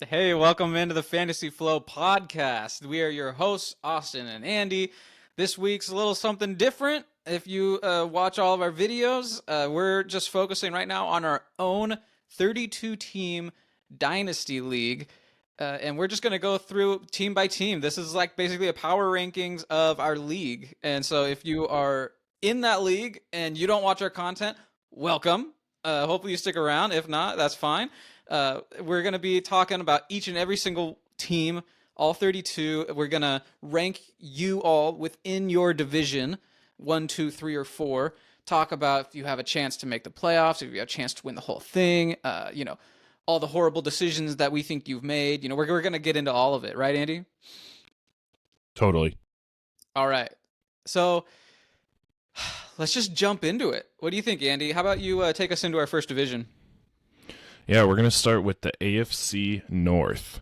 Hey, welcome into the Fantasy Flow podcast. We are your hosts, Austin and Andy. This week's a little something different. If you watch all of our videos, we're just focusing right now on our own 32 team Dynasty League. And we're just going to go through team by team. This is like basically a power rankings of our league. And so if you are in that league and you don't watch our content, welcome. Hopefully you stick around. If not, that's fine. We're going to be talking about each and every single team, all 32. We're going to rank you all within your division, 1, 2, 3, or 4. Talk about if you have a chance to make the playoffs, if you have a chance to win the whole thing, all the horrible decisions that we think you've made. We're going to get into all of it, right, Andy? Totally. All right. So let's just jump into it. What do you think, Andy? How about you take us into our first division? Yeah, we're going to start with the AFC North.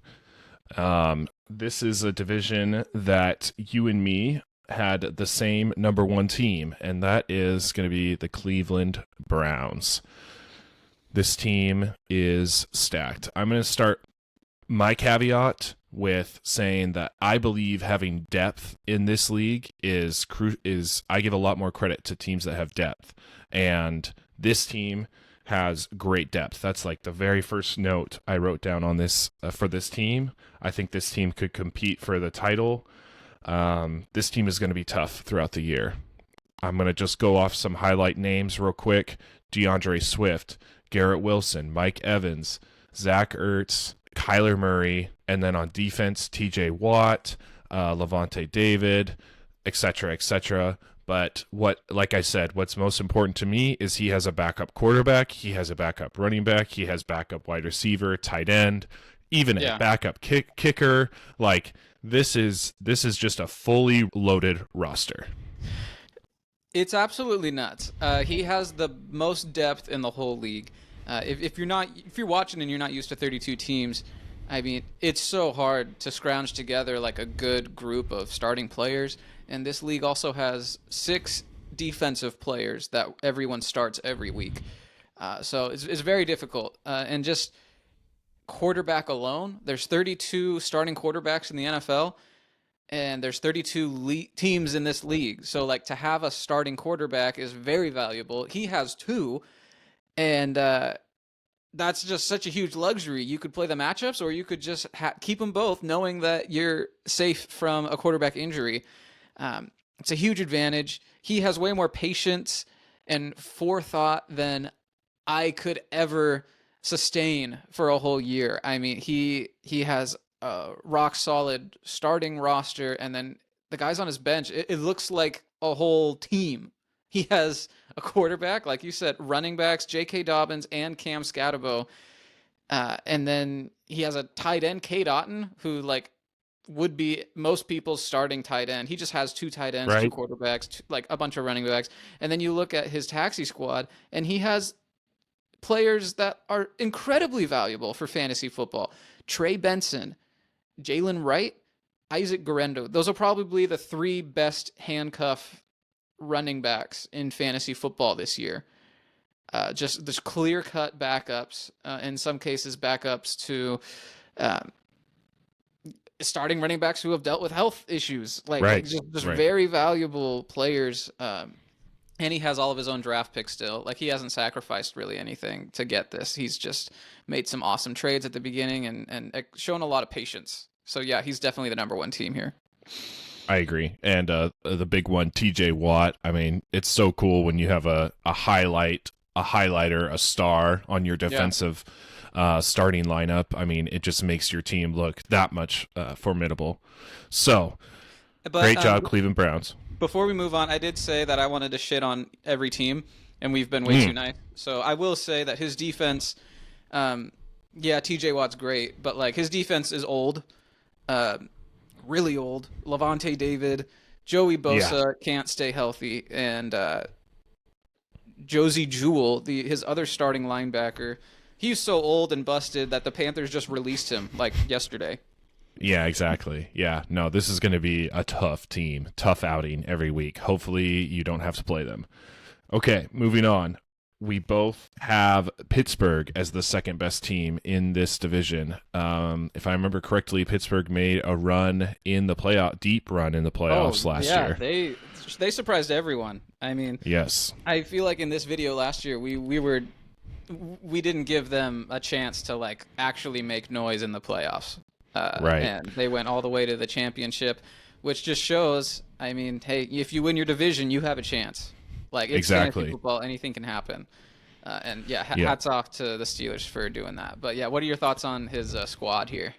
This is a division that you and me had the same number one team, and that is going to be the Cleveland Browns. This team is stacked. I'm going to start my caveat with saying that I believe having depth in this league is I give a lot more credit to teams that have depth, and this team has great depth. That's like the very first note I wrote down on this for this team. I think this team could compete for the title. This team is going to be tough throughout the year. I'm going to just go off some highlight names real quick. DeAndre Swift, Garrett Wilson, Mike Evans, Zach Ertz, Kyler Murray, and then on defense, TJ Watt, Levante David, etc., etc. But like I said, what's most important to me is he has a backup quarterback, he has a backup running back, he has backup wide receiver, tight end, even a backup kicker. Like this is just a fully loaded roster. It's absolutely nuts. He has the most depth in the whole league. If you're watching and you're not used to 32 teams, I mean, it's so hard to scrounge together like a good group of starting players. And this league also has 6 defensive players that everyone starts every week. So it's very difficult. And just quarterback alone, there's 32 starting quarterbacks in the NFL, and there's 32 teams in this league. So like to have a starting quarterback is very valuable. He has 2, and that's just such a huge luxury. You could play the matchups, or you could just keep them both, knowing that you're safe from a quarterback injury. It's a huge advantage. He has way more patience and forethought than I could ever sustain for a whole year. I mean, he has a rock solid starting roster, and then the guys on his bench, it looks like a whole team. He has a quarterback, like you said, running backs, J.K. Dobbins and Cam Scatterbo. And then he has a tight end, Cade Otton, who like would be most people's starting tight end. He just has 2 tight ends, Right. 2 quarterbacks, like a bunch of running backs. And then you look at his taxi squad, and he has players that are incredibly valuable for fantasy football. Trey Benson, Jalen Wright, Isaac Guerrero. Those are probably the 3 best handcuff running backs in fantasy football this year. Just there's clear-cut backups, in some cases backups to starting running backs who have dealt with health issues. Like Right. just Right. very valuable players. And he has all of his own draft picks still. Like he hasn't sacrificed really anything to get this. He's just made some awesome trades at the beginning and shown a lot of patience. So yeah, he's definitely the number 1 team here. I agree. And the big one, TJ Watt. I mean, it's so cool when you have a highlighter, a star on your defensive starting lineup. I mean, it just makes your team look that much formidable. So, great job, Cleveland Browns. Before we move on, I did say that I wanted to shit on every team, and we've been way too nice. So I will say that his defense, TJ Watt's great, but like his defense is old, really old. Levante David, Joey Bosa can't stay healthy, and Josie Jewell, his other starting linebacker, he's so old and busted that the Panthers just released him like yesterday. Yeah, exactly. Yeah, no, this is going to be a tough team, tough outing every week. Hopefully you don't have to play them. Okay, moving on. we both have Pittsburgh as the second best team in this division. If I remember correctly, Pittsburgh made a run in the playoff, deep run in the Oh playoffs last yeah, year. they surprised everyone. I mean, Yes, I feel like in this video last year we didn't give them a chance to like actually make noise in the playoffs, right. and they went all the way to the championship, which just shows. I mean, hey, if you win your division, you have a chance. Like it's fantasy Exactly. football, anything can happen. And yeah, Yeah. hats off to the Steelers for doing that. But yeah, what are your thoughts on his squad here?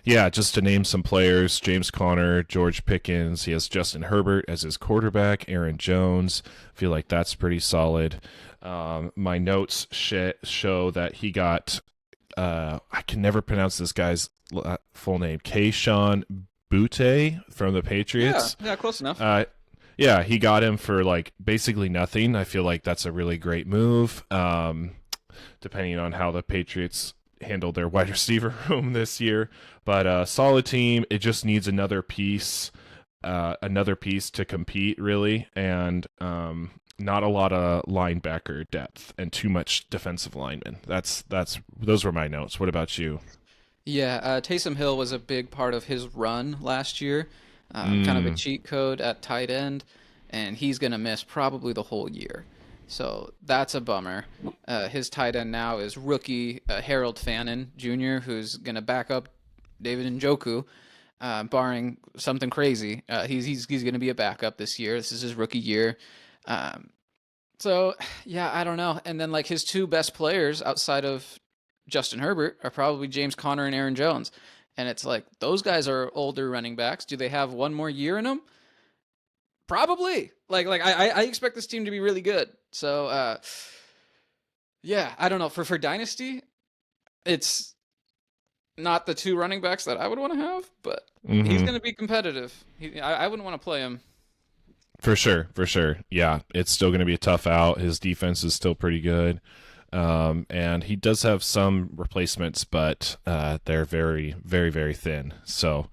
Yeah, just to name some players, James Conner, George Pickens. He has Justin Herbert as his quarterback, Aaron Jones. I feel like that's pretty solid. My notes show that he got, I can never pronounce this guy's full name, Keyshawn Butte from the Yeah, Patriots. yeah, close enough. Yeah, he got him for like basically nothing. I feel like that's a really great move. Depending on how the Patriots handled their wide receiver room this year, but solid team. It just needs another piece to compete really, and not a lot of linebacker depth and too much defensive lineman. Those were my notes. What about you? Yeah, Taysom Hill was a big part of his run last year. Kind of a Mm, cheat code at tight end, and he's gonna miss probably the whole year. So that's a bummer. His tight end now is rookie Harold Fannin Jr., who's gonna back up David Njoku, barring something crazy. He's gonna be a backup this year. This is his rookie year. Um, so yeah, I don't know. And then like his two best players outside of Justin Herbert are probably James Conner and Aaron Jones. And it's like those guys are older running backs. Do they have one more year in them? Probably. I expect this team to be really good. So yeah, I don't know. For Dynasty, it's not the two running backs that I would want to have, but he's hmm going to be competitive. I wouldn't want to play him. For sure, for sure. Yeah, it's still going to be a tough out. His defense is still pretty good. And he does have some replacements, but they're very, very, very thin. So,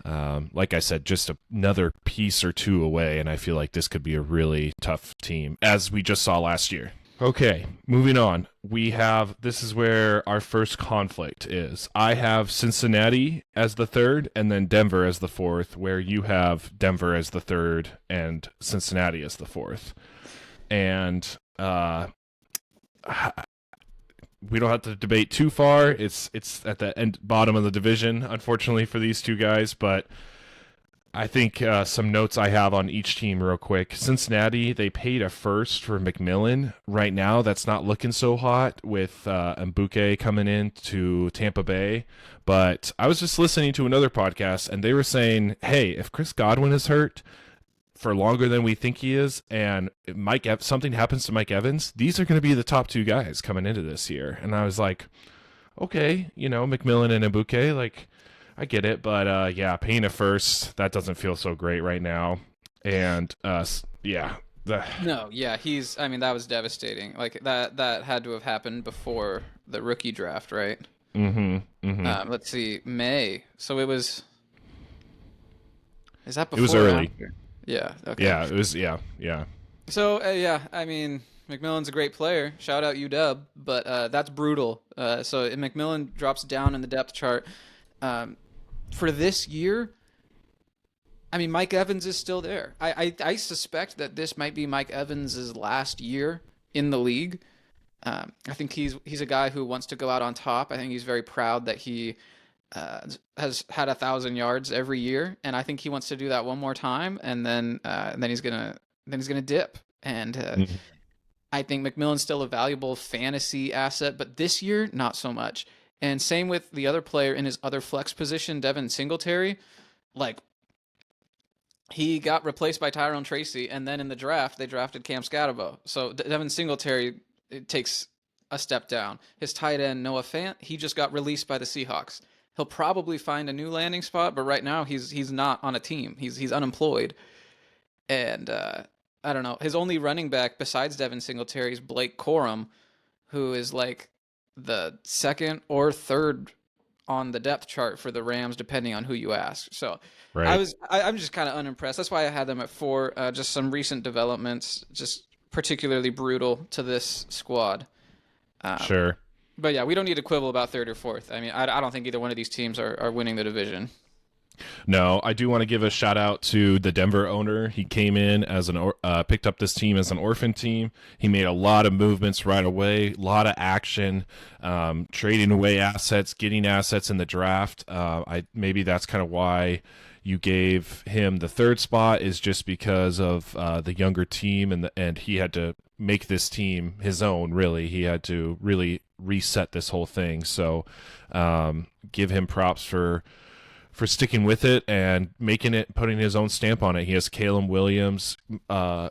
like I said, just another piece or two away, and I feel like this could be a really tough team, as we just saw last year. Okay, moving on. This is where our first conflict is. I have Cincinnati as the third, and then Denver as the fourth, where you have Denver as the third and Cincinnati as the fourth. And we don't have to debate too far. It's at the bottom of the division, unfortunately for these two guys. But I think some notes I have on each team real quick. Cincinnati, they paid a first for McMillan. Right now, that's not looking so hot with Mbuke coming in to Tampa Bay. But I was just listening to another podcast, and they were saying, hey, if Chris Godwin is hurt for longer than we think he is, and something happens to Mike Evans, these are going to be the top two guys coming into this year. And I was like, okay, McMillan and Mbuke, like, I get it, but yeah, paying a first, that doesn't feel so great right now. And yeah, No, yeah, I mean, that was devastating. Like that had to have happened before the rookie draft, right? mm-hmm, mm-hmm. Let's see, May. So is that It was before or early. after? Yeah, okay. Yeah, it was. Yeah, yeah, So yeah, I mean, McMillan's a great player. Shout out UW, but that's brutal. So if McMillan drops down in the depth chart. For this year, I mean, Mike Evans is still there. I suspect that this might be Mike Evans's last year in the league. I think he's a guy who wants to go out on top. I think he's very proud that he has had 1,000 yards every year, and I think he wants to do that one more time, and then he's gonna dip. And Mhm. I think McMillan's still a valuable fantasy asset, but this year not so much. And same with the other player in his other flex position, Devin Singletary. Like he got replaced by Tyrone Tracy, and then in the draft they drafted Cam Scatterbo. So Devin Singletary takes a step down. His tight end Noah Fant, he just got released by the Seahawks. He'll probably find a new landing spot, but right now he's not on a team. He's unemployed, and I don't know. His only running back besides Devin Singletary is Blake Corum, who is like the second or third on the depth chart for the Rams, depending on who you ask. So Right. I'm just kind of unimpressed. That's why I had them at 4. Just some recent developments, just particularly brutal to this squad. Um, Sure. but yeah, we don't need to quibble about third or fourth. I mean, I don't think either one of these teams are winning the division. No, I do want to give a shout out to the Denver owner. He came in as picked up this team as an orphan team. He made a lot of movements right away, a lot of action, trading away assets, getting assets in the draft. Maybe that's kind of why you gave him the third spot, is just because of the younger team, and he had to make this team his own. Really, he had to really reset this whole thing. So, give him props for sticking with it and making it, putting his own stamp on it. He has Caleb Williams, Matthew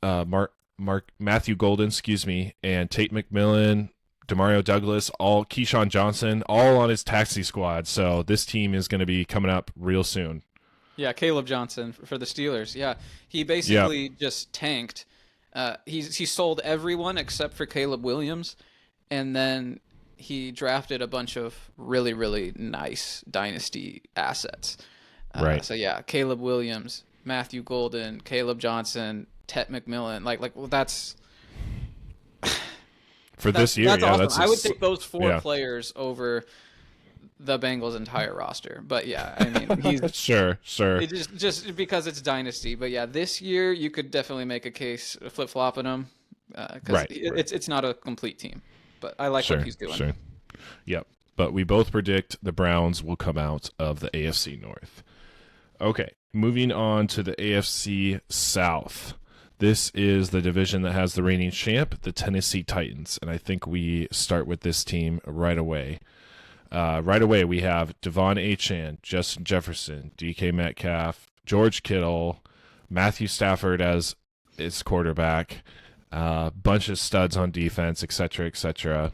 Golden, and Tate McMillan, Demario Douglas, all Keyshawn Johnson, all on his taxi squad. So this team is going to be coming up real soon. Yeah, Caleb Johnson for the Steelers. Yeah, he basically just tanked. He sold everyone except for Caleb Williams, and then he drafted a bunch of really, really nice dynasty assets. Right. So yeah, Caleb Williams, Matthew Golden, Caleb Johnson, Tet McMillan. Well, that's for this year. That's yeah, awesome. that's I would take those four players over the Bengals' entire roster. But yeah, I mean, he's sure. Just because it's dynasty. But yeah, this year you could definitely make a case flip flopping him because it's not a complete team. But I like what he's doing. Sure. Yep. But we both predict the Browns will come out of the AFC North. Okay, moving on to the AFC South. This is the division that has the reigning champ, the Tennessee Titans. And I think we start with this team right away. Right away, we have Devon Achane, Justin Jefferson, DK Metcalf, George Kittle, Matthew Stafford as its quarterback, bunch of studs on defense, etc., etc.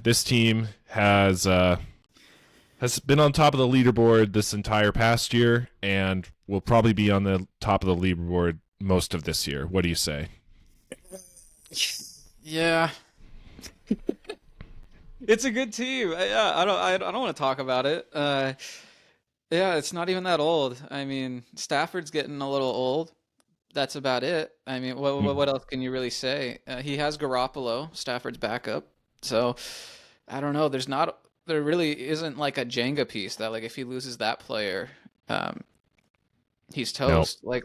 This team has been on top of the leaderboard this entire past year, and will probably be on the top of the leaderboard most of this year. What do you say? Yeah. It's a good team. Yeah, I don't want to talk about it. Yeah, it's not even that old. I mean, Stafford's getting a little old. That's about it. I mean, what else can you really say? He has Garoppolo, Stafford's backup. So, I don't know. There really isn't like a Jenga piece that, like, if he loses that player, he's toast. Nope.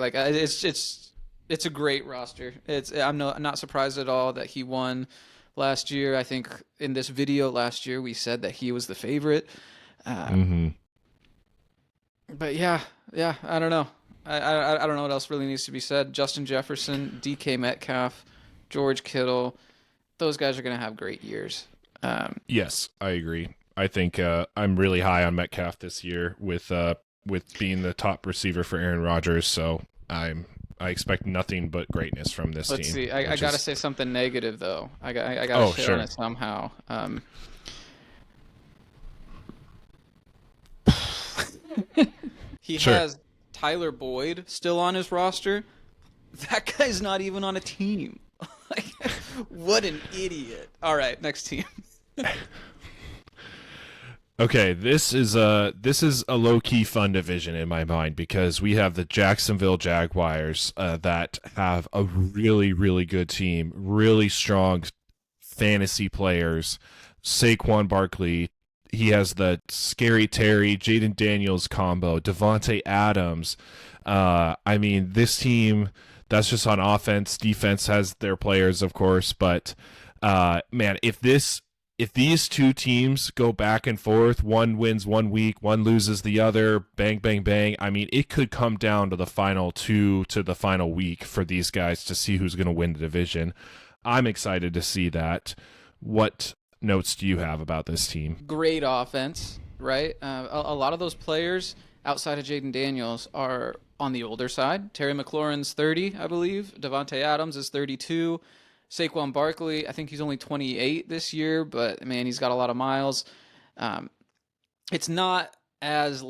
It's a great roster. I'm not surprised at all that he won last year. I think in this video last year we said that he was the favorite. But yeah, I don't know. I don't know what else really needs to be said. Justin Jefferson, DK Metcalf, George Kittle, those guys are going to have great years. Yes, I agree. I think I'm really high on Metcalf this year with being the top receiver for Aaron Rodgers. So I expect nothing but greatness from this team. Let's see. I got to say something negative though. I got to shit on it somehow. He has Tyler Boyd still on his roster. That guy's not even on a team. What an idiot. All right, next team. Okay, this is a low-key fun division in my mind, because we have the Jacksonville Jaguars that have a really, really good team, really strong fantasy players. Saquon Barkley, he has the Scary Terry, Jaden Daniels combo, Devontae Adams. I mean, this team, that's just on offense. Defense has their players, of course, but man, if these two teams go back and forth, one wins 1 week, one loses the other, bang, bang, bang. I mean, it could come down to the final week for these guys to see who's going to win the division. I'm excited to see that. What notes do you have about this team? Great offense, right? A lot of those players outside of Jaden Daniels are on the older side. Terry McLaurin's 30, I believe. Devontae Adams is 32. Saquon Barkley, I think he's only 28 this year, but man, he's got a lot of miles. It's not as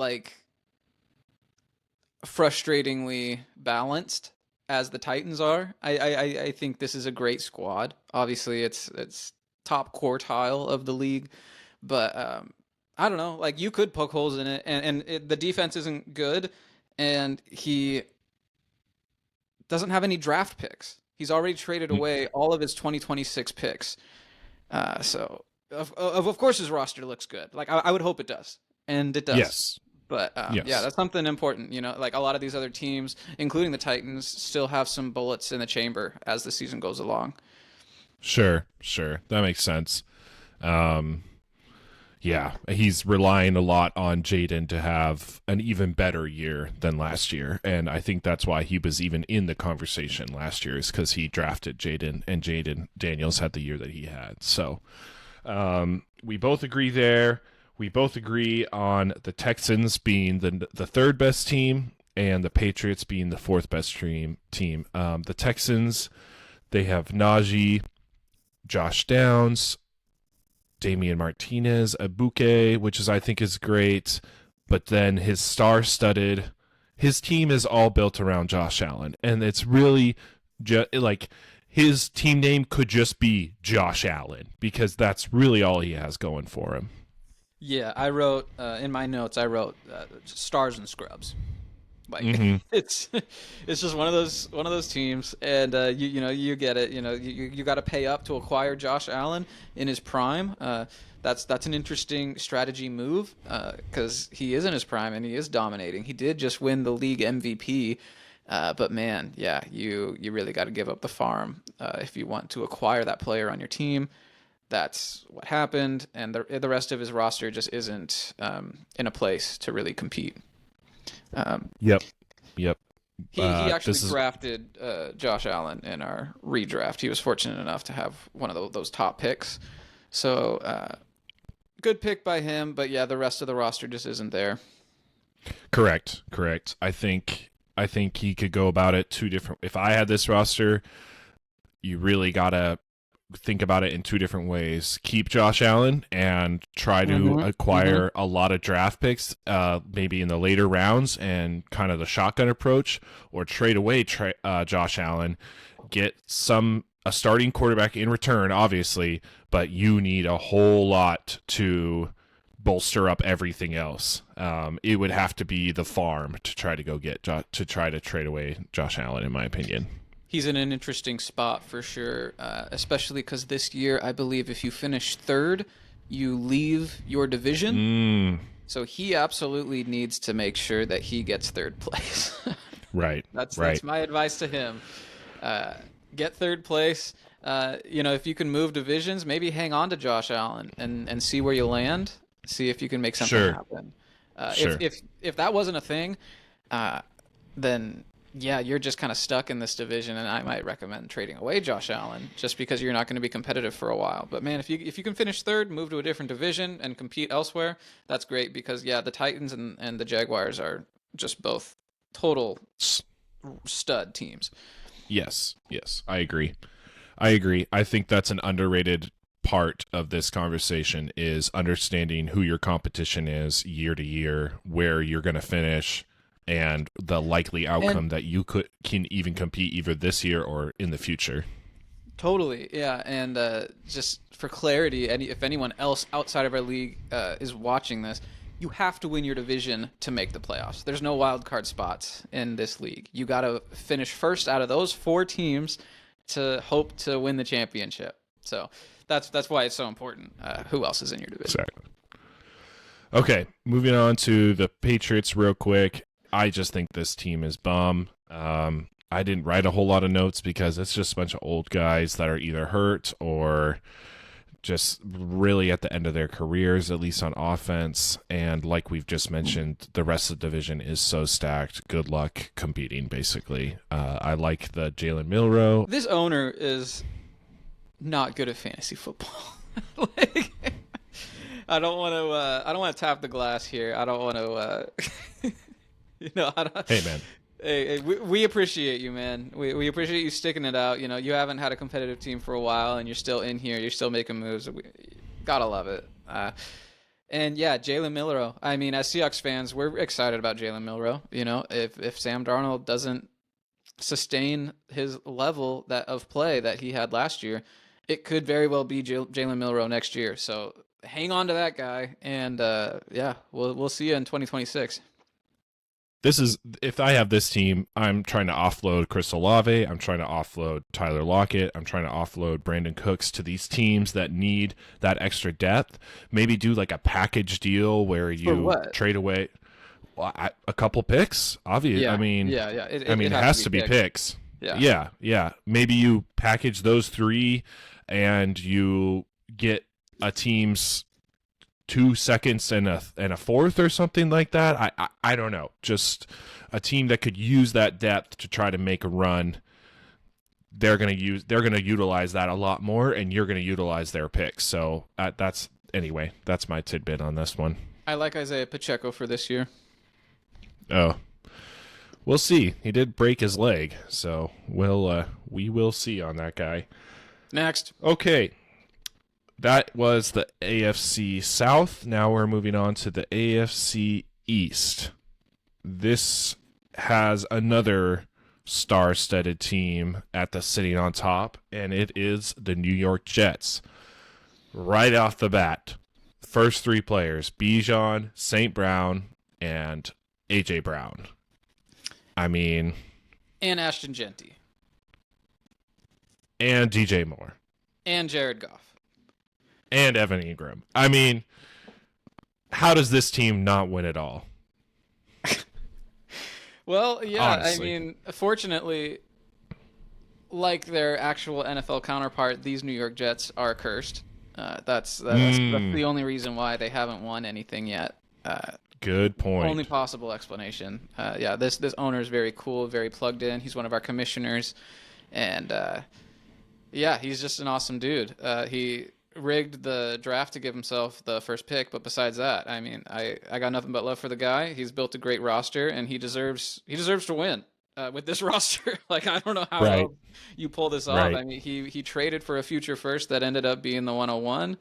frustratingly balanced as the Titans are. I think this is a great squad. Obviously, it's top quartile of the league, but I don't know. You could poke holes in it, and the defense isn't good, and he doesn't have any draft picks. He's already traded Mm, away all of his 2026 picks. So of course his roster looks good. Like I would hope it does, and it does. yes. But yeah, Yes. that's something important. Like a lot of these other teams, including the Titans, still have some bullets in the chamber as the season goes along. Sure. Sure. That makes sense. Um, yeah, he's relying a lot on Jaden to have an even better year than last year, and I think that's why he was even in the conversation last year, is because he drafted Jaden, and Jaden Daniels had the year that he had. So we both agree there. We both agree on the Texans being the third best team, and the Patriots being the fourth best team. The Texans, they have Najee, Josh Downs, Damian Martinez, Abuke, which is I think is great, but then his star-studded, his team is all built around Josh Allen, and it's really like his team name could just be Josh Allen because that's really all he has going for him. Yeah, I wrote in my notes. I wrote stars and scrubs. Like Mm-hmm. it's just one of those teams, and you get it. You got to pay up to acquire Josh Allen in his prime. That's an interesting strategy move because he is in his prime and he is dominating. He did just win the league MVP, but man, yeah, you really got to give up the farm if you want to acquire that player on your team. That's what happened, and the rest of his roster just isn't in a place to really compete. Yep. Yep. He actually This is drafted Josh Allen in our redraft. He was fortunate enough to have one of those top picks. So good pick by him, but yeah, the rest of the roster just isn't there. correct. Correct. I think he could go about it two different. If I had this roster, you really gotta think about it in two different ways. Keep Josh Allen and try to acquire a lot of draft picks, maybe in the later rounds and kind of the shotgun approach, or trade away Josh Allen, get a starting quarterback in return, obviously, but you need a whole lot to bolster up everything else. It would have to be the farm to try to go get to try to trade away Josh Allen, in my opinion. He's in an interesting spot for sure, especially because this year, I believe if you finish third, you leave your division. So he absolutely needs to make sure that he gets third place. Right. That's my advice to him. Get third place. If you can move divisions, maybe hang on to Josh Allen and see where you land. See if you can make something happen. Sure. If that wasn't a thing, then yeah, you're just kind of stuck in this division, and I might recommend trading away Josh Allen just because you're not going to be competitive for a while. But man, if you can finish third, move to a different division, and compete elsewhere, that's great because yeah, the Titans and the Jaguars are just both total stud teams. Yes, I agree. I think that's an underrated part of this conversation is understanding who your competition is year to year, where you're going to finish, and the likely outcome that you can even compete either this year or in the future. Totally, yeah. And just for clarity, if anyone else outside of our league is watching this, you have to win your division to make the playoffs. There's no wild card spots in this league. You got to finish first out of those 4 teams to hope to win the championship. So that's why it's so important. Who else is in your division? Exactly. Okay, moving on to the Patriots real quick. I just think this team is bum. I didn't write a whole lot of notes because it's just a bunch of old guys that are either hurt or just really at the end of their careers, at least on offense. And like we've just mentioned, the rest of the division is so stacked. Good luck competing, basically. I like the Jalen Milroe. This owner is not good at fantasy football. Like, I don't want to tap the glass here. I don't want to. I don't. Hey, man. Hey, we appreciate you, man. We appreciate you sticking it out. You haven't had a competitive team for a while, and you're still in here. You're still making moves. Gotta love it. And yeah, Jalen Milroe. I mean, as Seahawks fans, we're excited about Jalen Milroe. If Sam Darnold doesn't sustain his level of play that he had last year, it could very well be Jalen Milroe next year. So hang on to that guy, and yeah, we'll see you in 2026. this is if I have this team, I'm trying to offload Chris Olave, I'm trying to offload Tyler Lockett, I'm trying to offload Brandon Cooks to these teams that need that extra depth. Maybe do like a package deal where For you what? trade away a couple picks. Obvious. Yeah, yeah. It It has to has be to be picks. picks. Yeah. Yeah, yeah. Maybe you package those three, and you get a team's 2 seconds and a fourth or something like that. I don't know. Just a team that could use that depth to try to make a run. They're gonna utilize that a lot more, and you're gonna utilize their picks. So that's my tidbit on this one. I like Isaiah Pacheco for this year. Oh, we'll see. He did break his leg, so we will see on that guy. Next. Okay. That was the AFC South. Now we're moving on to the AFC East. This has another star-studded team at the sitting on top, and it is the New York Jets. Right off the bat, first three players, Bijan, St. Brown, and A.J. Brown. I mean... And Ashton Genty. And DJ Moore. And Jared Goff. And Evan Ingram. I mean, how does this team not win it all? Well, yeah, Honestly. I mean, fortunately, like their actual NFL counterpart, these New York Jets are cursed. That's the only reason why they haven't won anything yet. Good point. Only possible explanation. Yeah, this owner is very cool, very plugged in. He's one of our commissioners, and yeah, he's just an awesome dude. He rigged the draft to give himself the first pick, but besides that, I mean, I got nothing but love for the guy. He's built a great roster, and he deserves to win with this roster. Like, I don't know how Right. else you pull this off. Right. I mean, he traded for a future first that ended up being the 101.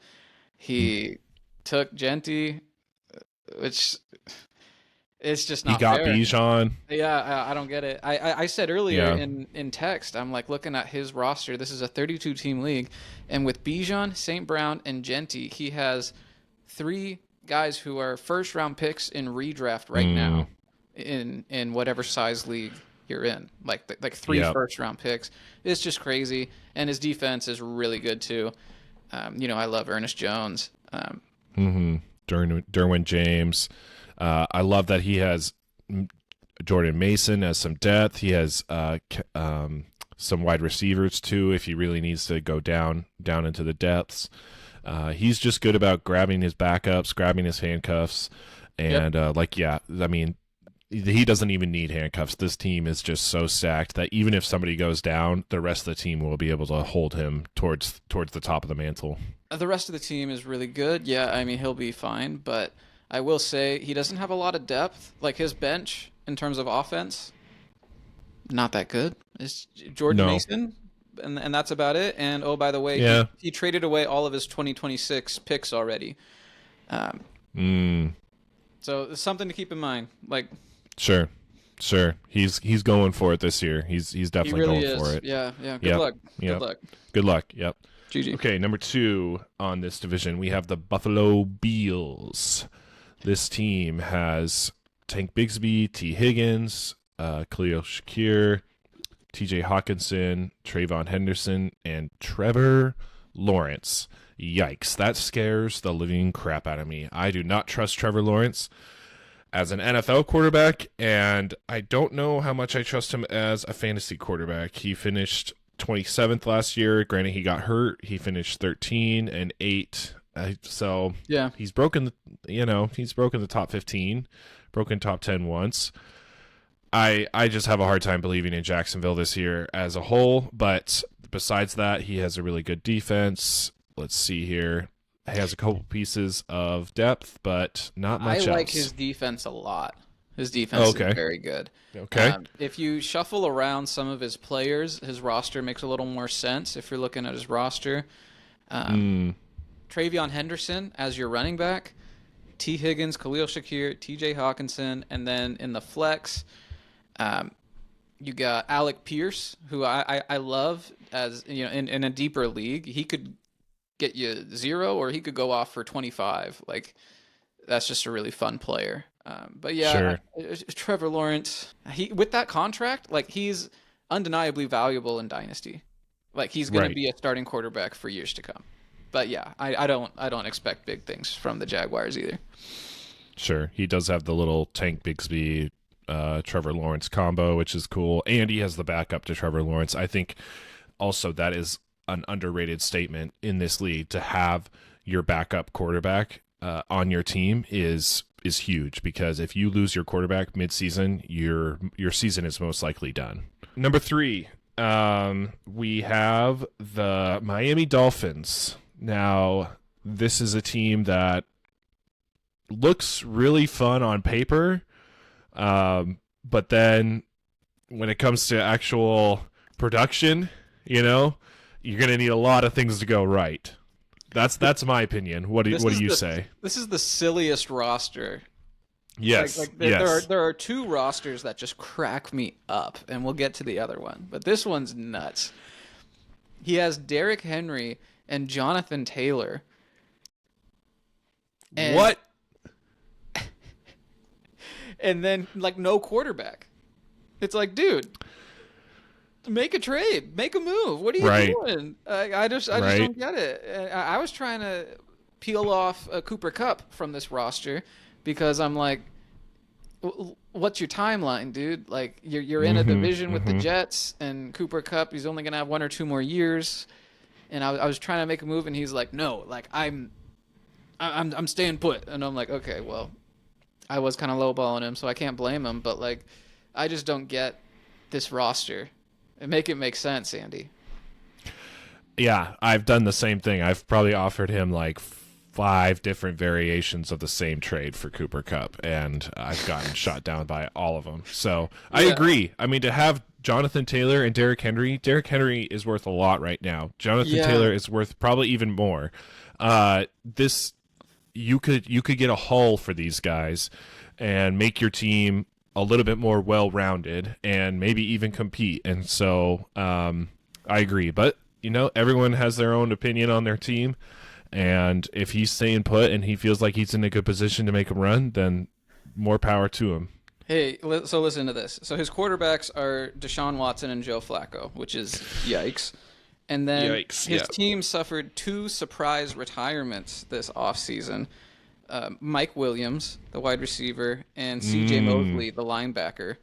He took Genty, which it's just not He got fair. Bijan. Yeah, I don't get it. I said earlier Yeah. in text, I'm like looking at his roster. This is a 32-team league, and with Bijan, St. Brown, and Genty, he has 3 guys who are first-round picks in redraft right now, in whatever size league you're in. Like 3 Yep. first-round picks. It's just crazy, and his defense is really good too. I love Ernest Jones. Derwin James. I love that he has Jordan Mason as some depth. He has some wide receivers too if he really needs to go down into the depths. He's just good about grabbing his backups, grabbing his handcuffs, and I mean, he doesn't even need handcuffs. This team is just so stacked that even if somebody goes down, the rest of the team will be able to hold him towards the top of the mantle. The rest of the team is really good. Yeah, I mean, he'll be fine, but I will say he doesn't have a lot of depth. Like his bench in terms of offense, not that good. It's Jordan No. Mason, and that's about it. And oh, by the way, Yeah. he traded away all of his 2026 picks already. So it's something to keep in mind. Like Sure. He's going for it this year. He's he definitely really going is. for it. Yeah. Good Yep. luck. Yep. Good luck. Good luck. Yep. GG. Okay, number 2 on this division, we have the Buffalo Bills. This team has Tank Bigsby, T. Higgins, Khalil Shakir, T.J. Hawkinson, Trayvon Henderson, and Trevor Lawrence. Yikes, that scares the living crap out of me. I do not trust Trevor Lawrence as an NFL quarterback, and I don't know how much I trust him as a fantasy quarterback. He finished 27th last year. Granted, he got hurt. He finished 13-8. So Yeah. he's broken the top 15, broken top 10 once. I just have a hard time believing in Jacksonville this year as a whole. But besides that, he has a really good defense. Let's see here. He has a couple pieces of depth, but not much else. I like his defense a lot. His defense Okay. is very good. Okay. If you shuffle around some of his players, his roster makes a little more sense if you're looking at his roster. Travion Henderson as your running back, T. Higgins, Khalil Shakir, T.J. Hawkinson, and then in the flex, you got Alec Pierce, who I love as in a deeper league. He could get you 0 or he could go off for 25. Like that's just a really fun player. But yeah, Sure. Trevor Lawrence, he with that contract, like he's undeniably valuable in Dynasty. Like he's going to Right. be a starting quarterback for years to come. But yeah, I don't expect big things from the Jaguars either. Sure. He does have the little Tank Bigsby Trevor Lawrence combo, which is cool. And he has the backup to Trevor Lawrence. I think also that is an underrated statement in this league. To have your backup quarterback on your team is huge, because if you lose your quarterback midseason, your season is most likely done. Number 3, we have the Miami Dolphins. Now, this is a team that looks really fun on paper, but then when it comes to actual production, you're going to need a lot of things to go right. That's my opinion. What do you say? This is the silliest roster. Yes. Yes. There are 2 rosters that just crack me up, and we'll get to the other one. But this one's nuts. He has Derrick Henry and Jonathan Taylor. And, what? And then no quarterback. It's like, dude, make a trade, make a move. What are you doing? I just don't get it. I was trying to peel off Cooper Kupp from this roster because I'm like, what's your timeline, dude? Like you're in a division with the Jets, and Cooper Kupp, he's only gonna have 1 or 2 more years. And I was trying to make a move, and he's like, no, like I'm staying put. And I'm like, okay, well, I was kind of lowballing him, so I can't blame him. But like, I just don't get this roster. Make it make sense, Andy. Yeah, I've done the same thing. I've probably offered him like 5 different variations of the same trade for Cooper Kupp, and I've gotten shot down by all of them. So I agree. I mean, to have Jonathan Taylor and Derrick Henry is worth a lot right now. Jonathan Taylor is worth probably even more. This you could get a haul for these guys and make your team a little bit more well-rounded and maybe even compete. And so I agree. But, everyone has their own opinion on their team. And if he's staying put and he feels like he's in a good position to make a run, then more power to him. Hey, so listen to this. So his quarterbacks are Deshaun Watson and Joe Flacco, which is yikes. And then his team suffered 2 surprise retirements this offseason. Mike Williams, the wide receiver, and C.J. Mosley, the linebacker.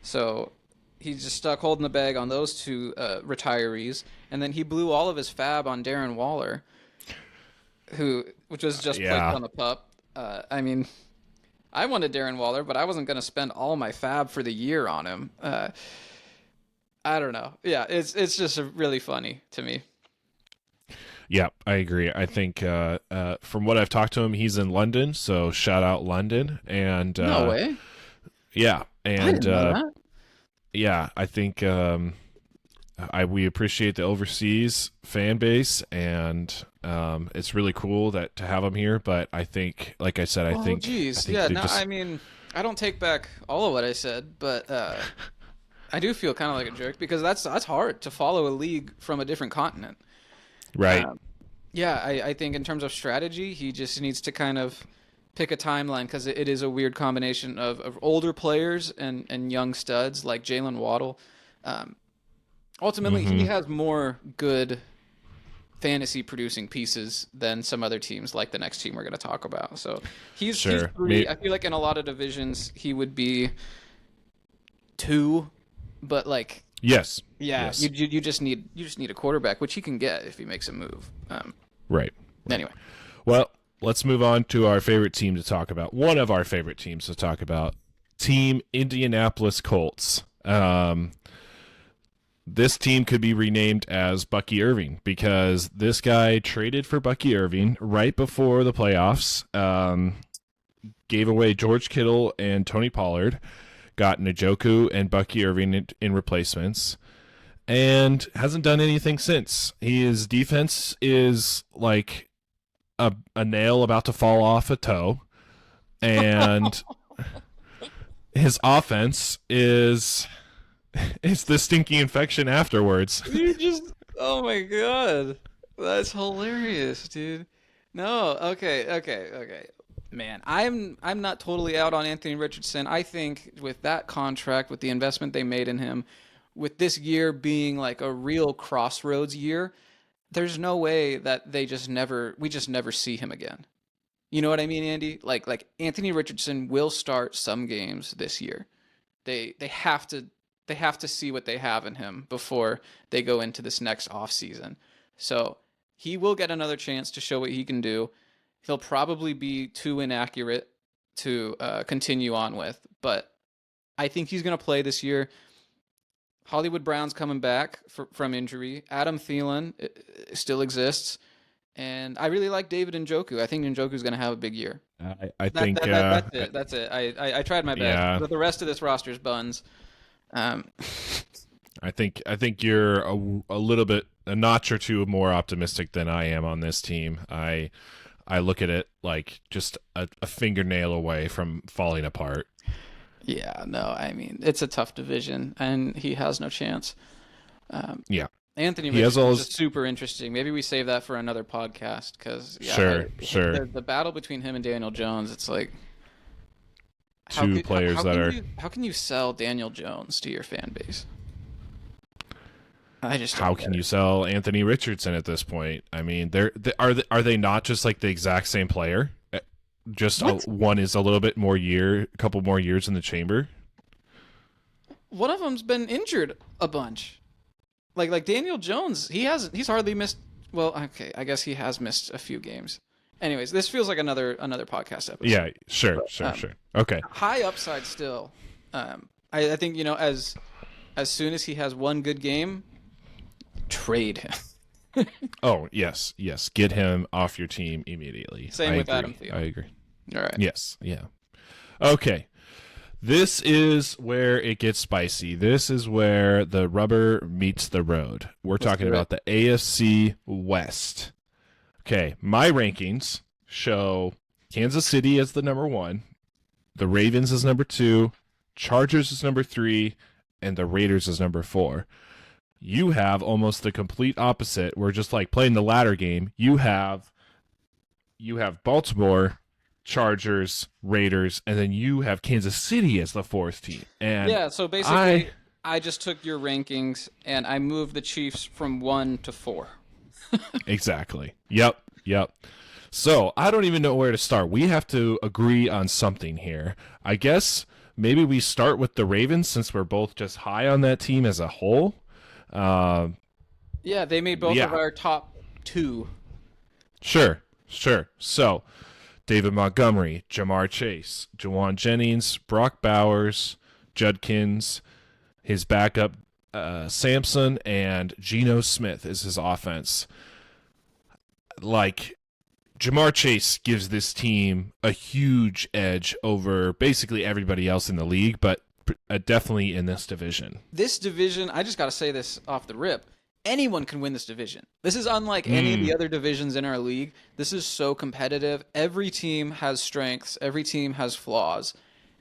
So he's just stuck holding the bag on those 2 retirees. And then he blew all of his fab on Darren Waller, which was just placed on the pup. I mean, I wanted Darren Waller, but I wasn't going to spend all my fab for the year on him. I don't know. Yeah, it's just really funny to me. Yeah, I agree. I think from what I've talked to him, he's in London, so shout out London. And no way. Yeah, and I didn't know that. Yeah, I think we appreciate the overseas fan base, and it's really cool to have him here. But I think, like I said, I think I mean, I don't take back all of what I said, but I do feel kind of like a jerk because that's hard to follow a league from a different continent. Right. I think in terms of strategy, he just needs to kind of pick a timeline because it is a weird combination of older players and young studs like Jalen Waddle. Ultimately, he has more good fantasy producing pieces than some other teams like the next team we're going to talk about. So he's 3. I feel like in a lot of divisions he would be 2, but like yes. You just need a quarterback, which he can get if he makes a move. Right. Anyway, well, let's move on to our favorite team to talk about. One of our favorite teams to talk about, Team Indianapolis Colts. This team could be renamed as Bucky Irving because this guy traded for Bucky Irving right before the playoffs, gave away George Kittle and Tony Pollard, got Njoku and Bucky Irving in replacements, and hasn't done anything since. His defense is like a nail about to fall off a toe, and his offense is the stinky infection afterwards. Oh my god, that's hilarious, dude. No, okay. Man, I'm not totally out on Anthony Richardson. I think with that contract, with the investment they made in him, with this year being like a real crossroads year, there's no way that we just never see him again. You know what I mean, Andy? Like Anthony Richardson will start some games this year. They have to see what they have in him before they go into this next off season. So he will get another chance to show what he can do. He'll probably be too inaccurate to continue on with, but I think he's going to play this year. Hollywood Brown's coming back from injury. Adam Thielen still exists. And I really like David Njoku. I think Njoku's going to have a big year. I think that's it. That's it. I tried my best. Yeah. But the rest of this roster's buns. I think you're a little bit a notch or two more optimistic than I am on this team. I look at it like just a fingernail away from falling apart. Yeah, no, I mean, it's a tough division, and he has no chance. Yeah. Anthony Richardson is super interesting. Maybe we save that for another podcast because sure. The battle between him and Daniel Jones, it's like how can you sell Daniel Jones to your fan base? I just how can you sell Anthony Richardson at this point? I mean, are they not just like the exact same player? Just one is a little bit more a couple more years in the chamber. One of them's been injured a bunch. Like Daniel Jones, he's hardly missed. Well, okay, I guess he has missed a few games. Anyways, this feels like another podcast episode. Yeah, sure. Okay. High upside still. I think as soon as he has one good game, trade him. Oh yes, get him off your team immediately. Same with Adam Thielen. I agree. All right. Yes. Yeah. Okay. This is where it gets spicy. This is where the rubber meets the road. We're talking about the AFC West. Okay, my rankings show Kansas City as the number 1, the Ravens as number 2, Chargers as number 3, and the Raiders as number 4. You have almost the complete opposite. We're just like playing the ladder game. You have Baltimore, Chargers, Raiders, and then you have Kansas City as the 4th team. And yeah, so basically I just took your rankings and I moved the Chiefs from 1 to 4. Exactly. Yep. So I don't even know where to start. We have to agree on something here. I guess maybe we start with the Ravens since we're both just high on that team as a whole. Yeah, they made both of our top 2. Sure. So David Montgomery, Jamar Chase, Juwan Jennings, Brock Bowers, Judkins, his backup Sampson, and Geno Smith is his offense. Like, Jamar Chase gives this team a huge edge over basically everybody else in the league, but definitely in this division. This division, I just got to say this off the rip. Anyone can win this division. This is unlike any of the other divisions in our league. This is so competitive. Every team has strengths. Every team has flaws.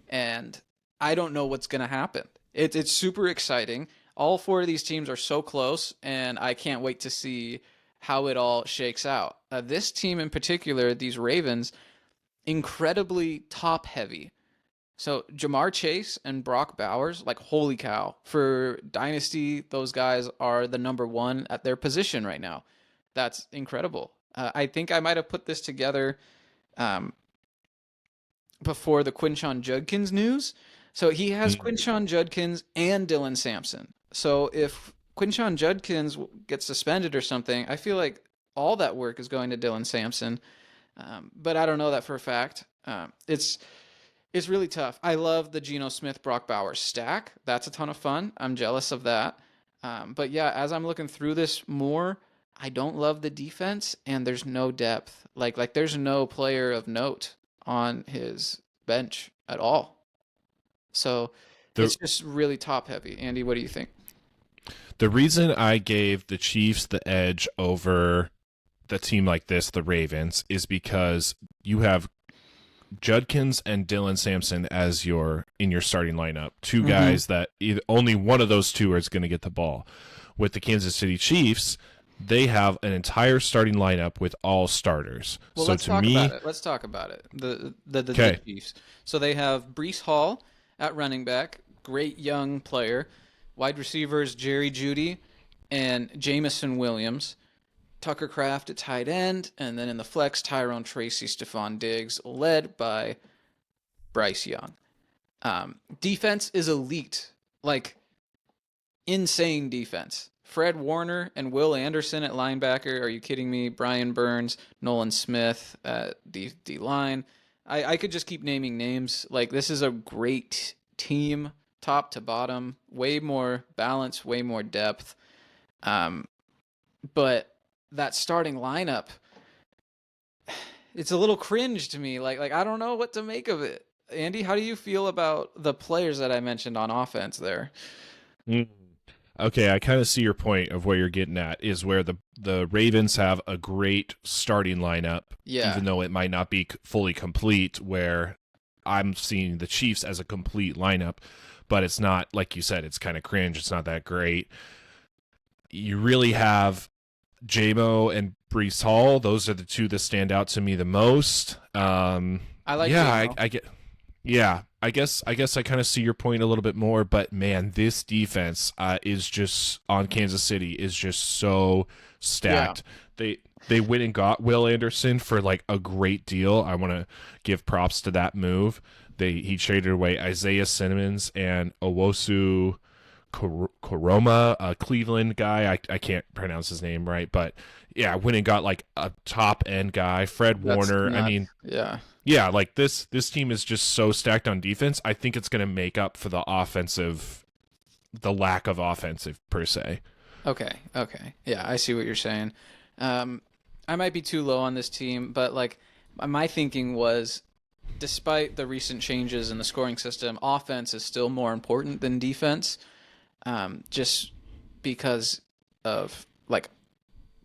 And I don't know what's going to happen. It's super exciting. All 4 of these teams are so close, and I can't wait to see how it all shakes out. This team in particular, these Ravens, incredibly top-heavy. So Jamar Chase and Brock Bowers, like, holy cow. For Dynasty, those guys are the number 1 at their position right now. That's incredible. I think I might have put this together before the Quinshon Judkins news. So he has Quinshon Judkins and Dylan Sampson. So if Quinshon Judkins gets suspended or something, I feel like all that work is going to Dylan Sampson. But I don't know that for a fact. It's really tough. I love the Geno Smith, Brock Bowers stack. That's a ton of fun. I'm jealous of that. But yeah, as I'm looking through this more, I don't love the defense, and there's no depth. Like there's no player of note on his bench at all. So it's just really top heavy. Andy, what do you think? The reason I gave the Chiefs the edge over the team like this, the Ravens, is because you have Judkins and Dylan Sampson as in your starting lineup. 2 guys that only one of those 2 is going to get the ball. With the Kansas City Chiefs, they have an entire starting lineup with all starters. Well, So let's to talk about me, it. Let's talk about it. The okay, Chiefs. So they have Brees Hall at running back, great young player. Wide receivers Jerry Jeudy and Jamison Williams. Tucker Kraft at tight end, and then in the flex, Tyrone Tracy, Stephon Diggs, led by Bryce Young. Defense is elite, like insane defense. Fred Warner and Will Anderson at linebacker. Are you kidding me? Brian Burns, Nolan Smith at D line. I could just keep naming names. Like, this is a great team, top to bottom. Way more balance, way more depth. But that starting lineup, it's a little cringe to me. Like I don't know what to make of it. Andy, how do you feel about the players that I mentioned on offense there? mm, okay, I kind of see your point of where you're getting at is where the Ravens have a great starting lineup, Yeah. even though it might not be fully complete. Where I'm seeing the Chiefs as a complete lineup, but it's not like you said. It's kind of cringe. It's not that great. You really have JMO and Brees Hall. Those are the two that stand out to me the most. I like Yeah, JMO. I get. Yeah, I guess I kind of see your point a little bit more, but man, this defense is just on Kansas City is just so Yeah. stacked. They went and got Will Anderson for like a great deal. I want to give props to that move. He traded away Isaiah Simmons and Owosu Koroma, a Cleveland guy. I can't pronounce his name right, but yeah, went and got like a top end guy, Fred That's Warner. I nuts. mean, Yeah. yeah, like this team is just so stacked on defense. I think it's going to make up for the lack of offensive per se. Okay. Okay. Yeah, I see what you're saying. Um, I might be too low on this team, but like my thinking was, despite the recent changes in the scoring system, offense is still more important than defense. Just because of like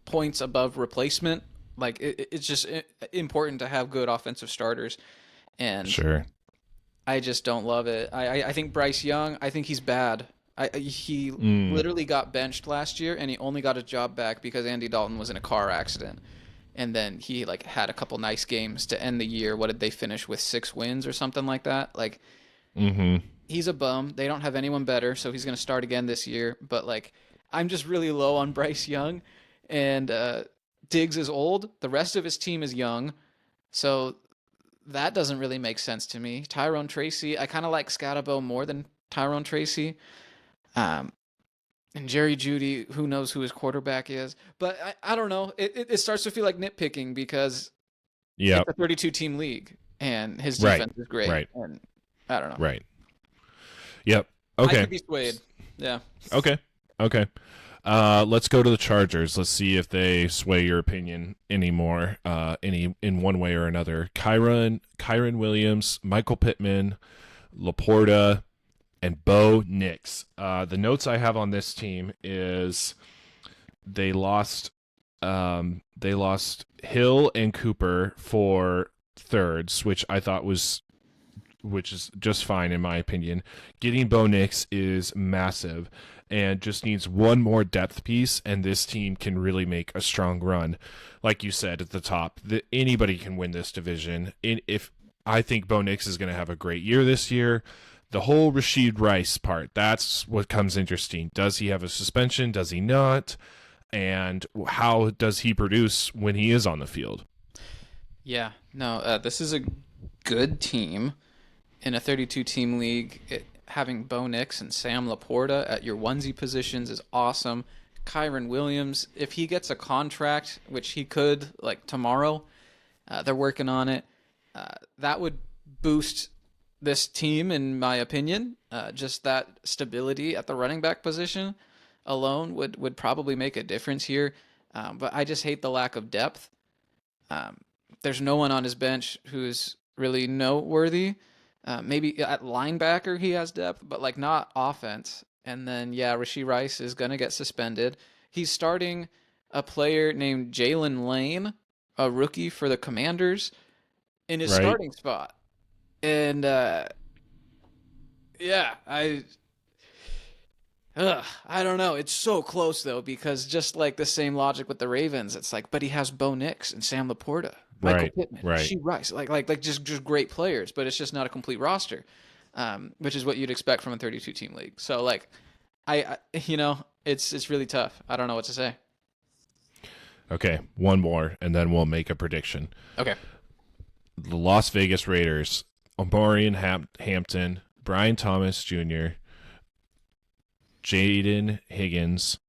points above replacement. Like it's just important to have good offensive starters, and Sure. I just don't love it. I think Bryce Young. I think he's bad. He Mm, literally got benched last year, and he only got his job back because Andy Dalton was in a car accident. And then he like had a couple nice games to end the year. What did they finish with, 6 wins or something like that? Like, mm-hmm. he's a bum. They don't have anyone better, so he's going to start again this year. But like, I'm just really low on Bryce Young, and Diggs is old. The rest of his team is young, so that doesn't really make sense to me. Tyrone Tracy, I kind of like Scatabo more than Tyrone Tracy. Um, and Jerry Jeudy, who knows who his quarterback is? But I don't know. It starts to feel like nitpicking because it's Yep. a 32 team league, and his Right. defense is great. Right. And I don't know. Right. Yep. I Okay. could be swayed. Yeah. Okay. Okay. Let's go to the Chargers. Let's see if they sway your opinion anymore, any in one way or another. Kyron Williams, Michael Pittman, Laporta, and Bo Nix. The notes I have on this team is they lost Hill and Cooper for thirds, which is just fine in my opinion. Getting Bo Nix is massive and just needs one more depth piece, and this team can really make a strong run. Like you said at the top, anybody can win this division. If I think Bo Nix is going to have a great year this year. The whole Rashid Rice part, that's what comes interesting. Does he have a suspension? Does he not? And how does he produce when he is on the field? Yeah. No, this is a good team in a 32 team league. Having Bo Nix and Sam Laporta at your onesie positions is awesome. Kyron Williams, if he gets a contract, which he could like tomorrow, they're working on it. That would boost this team, in my opinion. Just that stability at the running back position alone would probably make a difference here. But I just hate the lack of depth. Um, there's no one on his bench who's really noteworthy. Maybe at linebacker he has depth, but like not offense. And then yeah, Rashee Rice is gonna get suspended. He's starting a player named Jalen Lane, a rookie for the Commanders, in his Right? starting spot. And yeah, I don't know. It's so close though, because just like the same logic with the Ravens, it's like, but he has Bo Nix and Sam Laporta, Michael Right, Pittman, right. Rasheed Rice, like just great players, but it's just not a complete roster, which is what you'd expect from a 32 team league. So like, it's really tough. I don't know what to say. Okay, one more, and then we'll make a prediction. Okay. The Las Vegas Raiders, Omarion Hampton, Brian Thomas Jr., Jaden Higgins,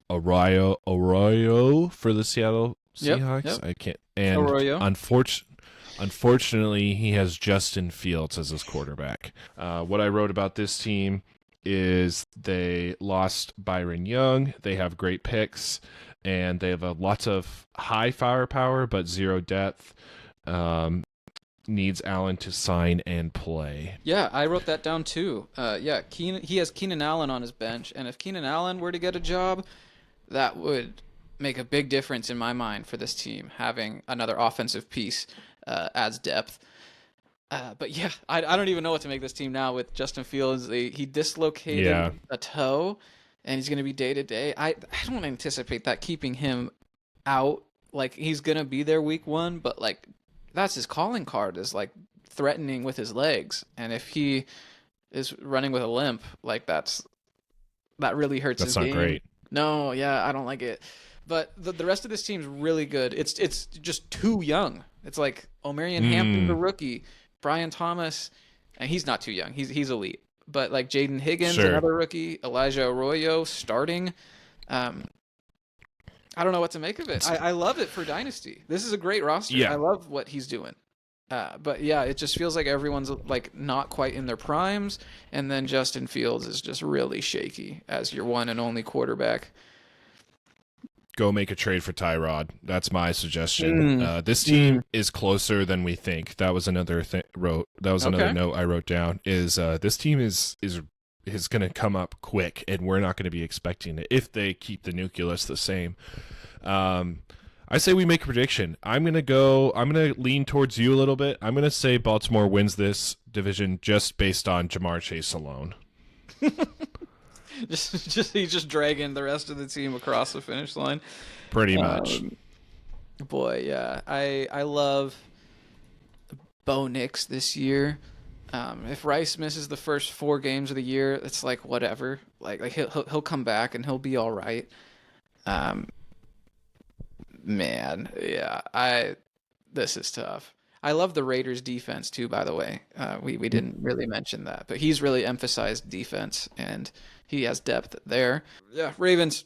Arroyo for the Seattle Seahawks. Yep. I can't. And Arroyo. unfortunately, he has Justin Fields as his quarterback. What I wrote about this team is they lost Byron Young. They have great picks, and they have lots of high firepower but zero depth. Needs Allen to sign and play. Yeah, I wrote that down too. He has Keenan Allen on his bench, and if Keenan Allen were to get a job, that would make a big difference in my mind for this team, having another offensive piece adds depth. But yeah, I don't even know what to make this team now with Justin Fields. He dislocated a toe, and he's going to be day to day. I don't anticipate that keeping him out. Like, he's going to be there week one, but like, that's his calling card, is like threatening with his legs. And if he is running with a limp, like that really hurts his game. That's not great. No, yeah, I don't like it. But the rest of this team's really good. It's just too young. It's like Omarion Hampton, the rookie, Brian Thomas, and he's not too young. He's elite. But like Jaden Higgins, another rookie, Elijah Arroyo starting. I don't know what to make of it. I love it for Dynasty. This is a great roster. Yeah. I love what he's doing. But yeah, it just feels like everyone's like not quite in their primes, and then Justin Fields is just really shaky as your one and only quarterback. Go make a trade for Tyrod. That's my suggestion. This team is closer than we think. That was another another note I wrote down. Is this team is going to come up quick, and we're not going to be expecting it if they keep the nucleus the same. I say we make a prediction. I'm going to lean towards you a little bit. I'm going to say Baltimore wins this division just based on Jamar Chase alone. He's just dragging the rest of the team across the finish line. Pretty much. Boy, yeah. I love Bo Nix this year. If Rice misses the first 4 games of the year, it's like whatever. Like he'll come back and he'll be all right. Man, yeah. This is tough. I love the Raiders defense too, by the way. We didn't really mention that, but he's really emphasized defense, and he has depth there. Yeah, Ravens.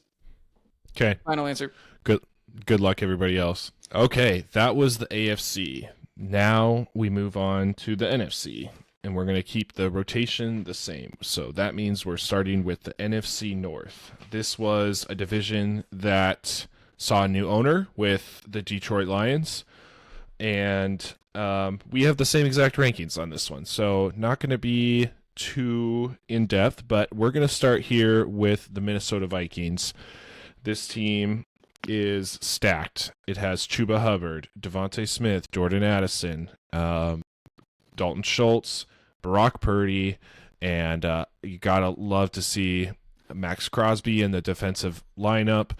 Okay. Final answer. Good luck, everybody else. Okay, that was the AFC. Now we move on to the NFC, and we're going to keep the rotation the same. So that means we're starting with the NFC North. This was a division that saw a new owner with the Detroit Lions, and we have the same exact rankings on this one. So not going to be too in-depth, but we're going to start here with the Minnesota Vikings. This team is stacked. It has Chuba Hubbard, Devontae Smith, Jordan Addison, Dalton Schultz, Brock Purdy, and you gotta love to see Max Crosby in the defensive lineup,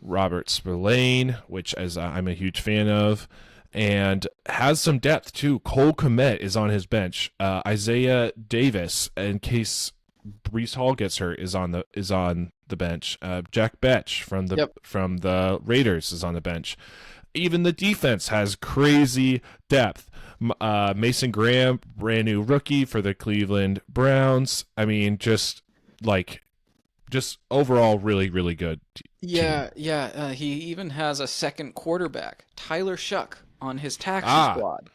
Robert Spillane, which as I'm a huge fan of, and has some depth too. Cole Kmet is on his bench. Isaiah Davis, in case Breece Hall gets hurt, is on the bench. Jack Betch from the Raiders is on the bench. Even the defense has crazy depth. Mason Graham, brand new rookie for the Cleveland Browns. I mean, just overall really, really good team. Yeah. He even has a second quarterback, Tyler Shuck, on his taxi squad.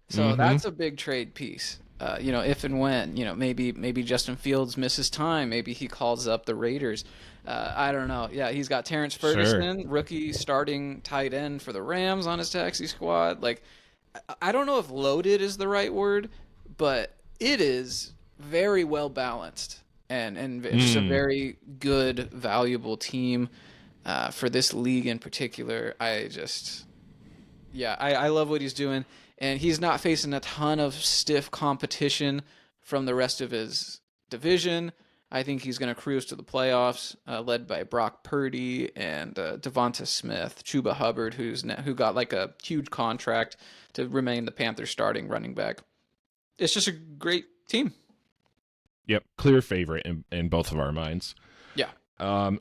So that's a big trade piece. If and when, maybe Justin Fields misses time, maybe he calls up the Raiders. I don't know. Yeah, he's got Terrence Ferguson, rookie starting tight end for the Rams, on his taxi squad. Like, I don't know if loaded is the right word, but it is very well balanced and just a very good, valuable team for this league in particular. I love what he's doing. And he's not facing a ton of stiff competition from the rest of his division. I think he's going to cruise to the playoffs, led by Brock Purdy and Devonta Smith, Chuba Hubbard, who got like a huge contract to remain the Panthers' starting running back. It's just a great team. Yep, clear favorite in both of our minds. Yeah.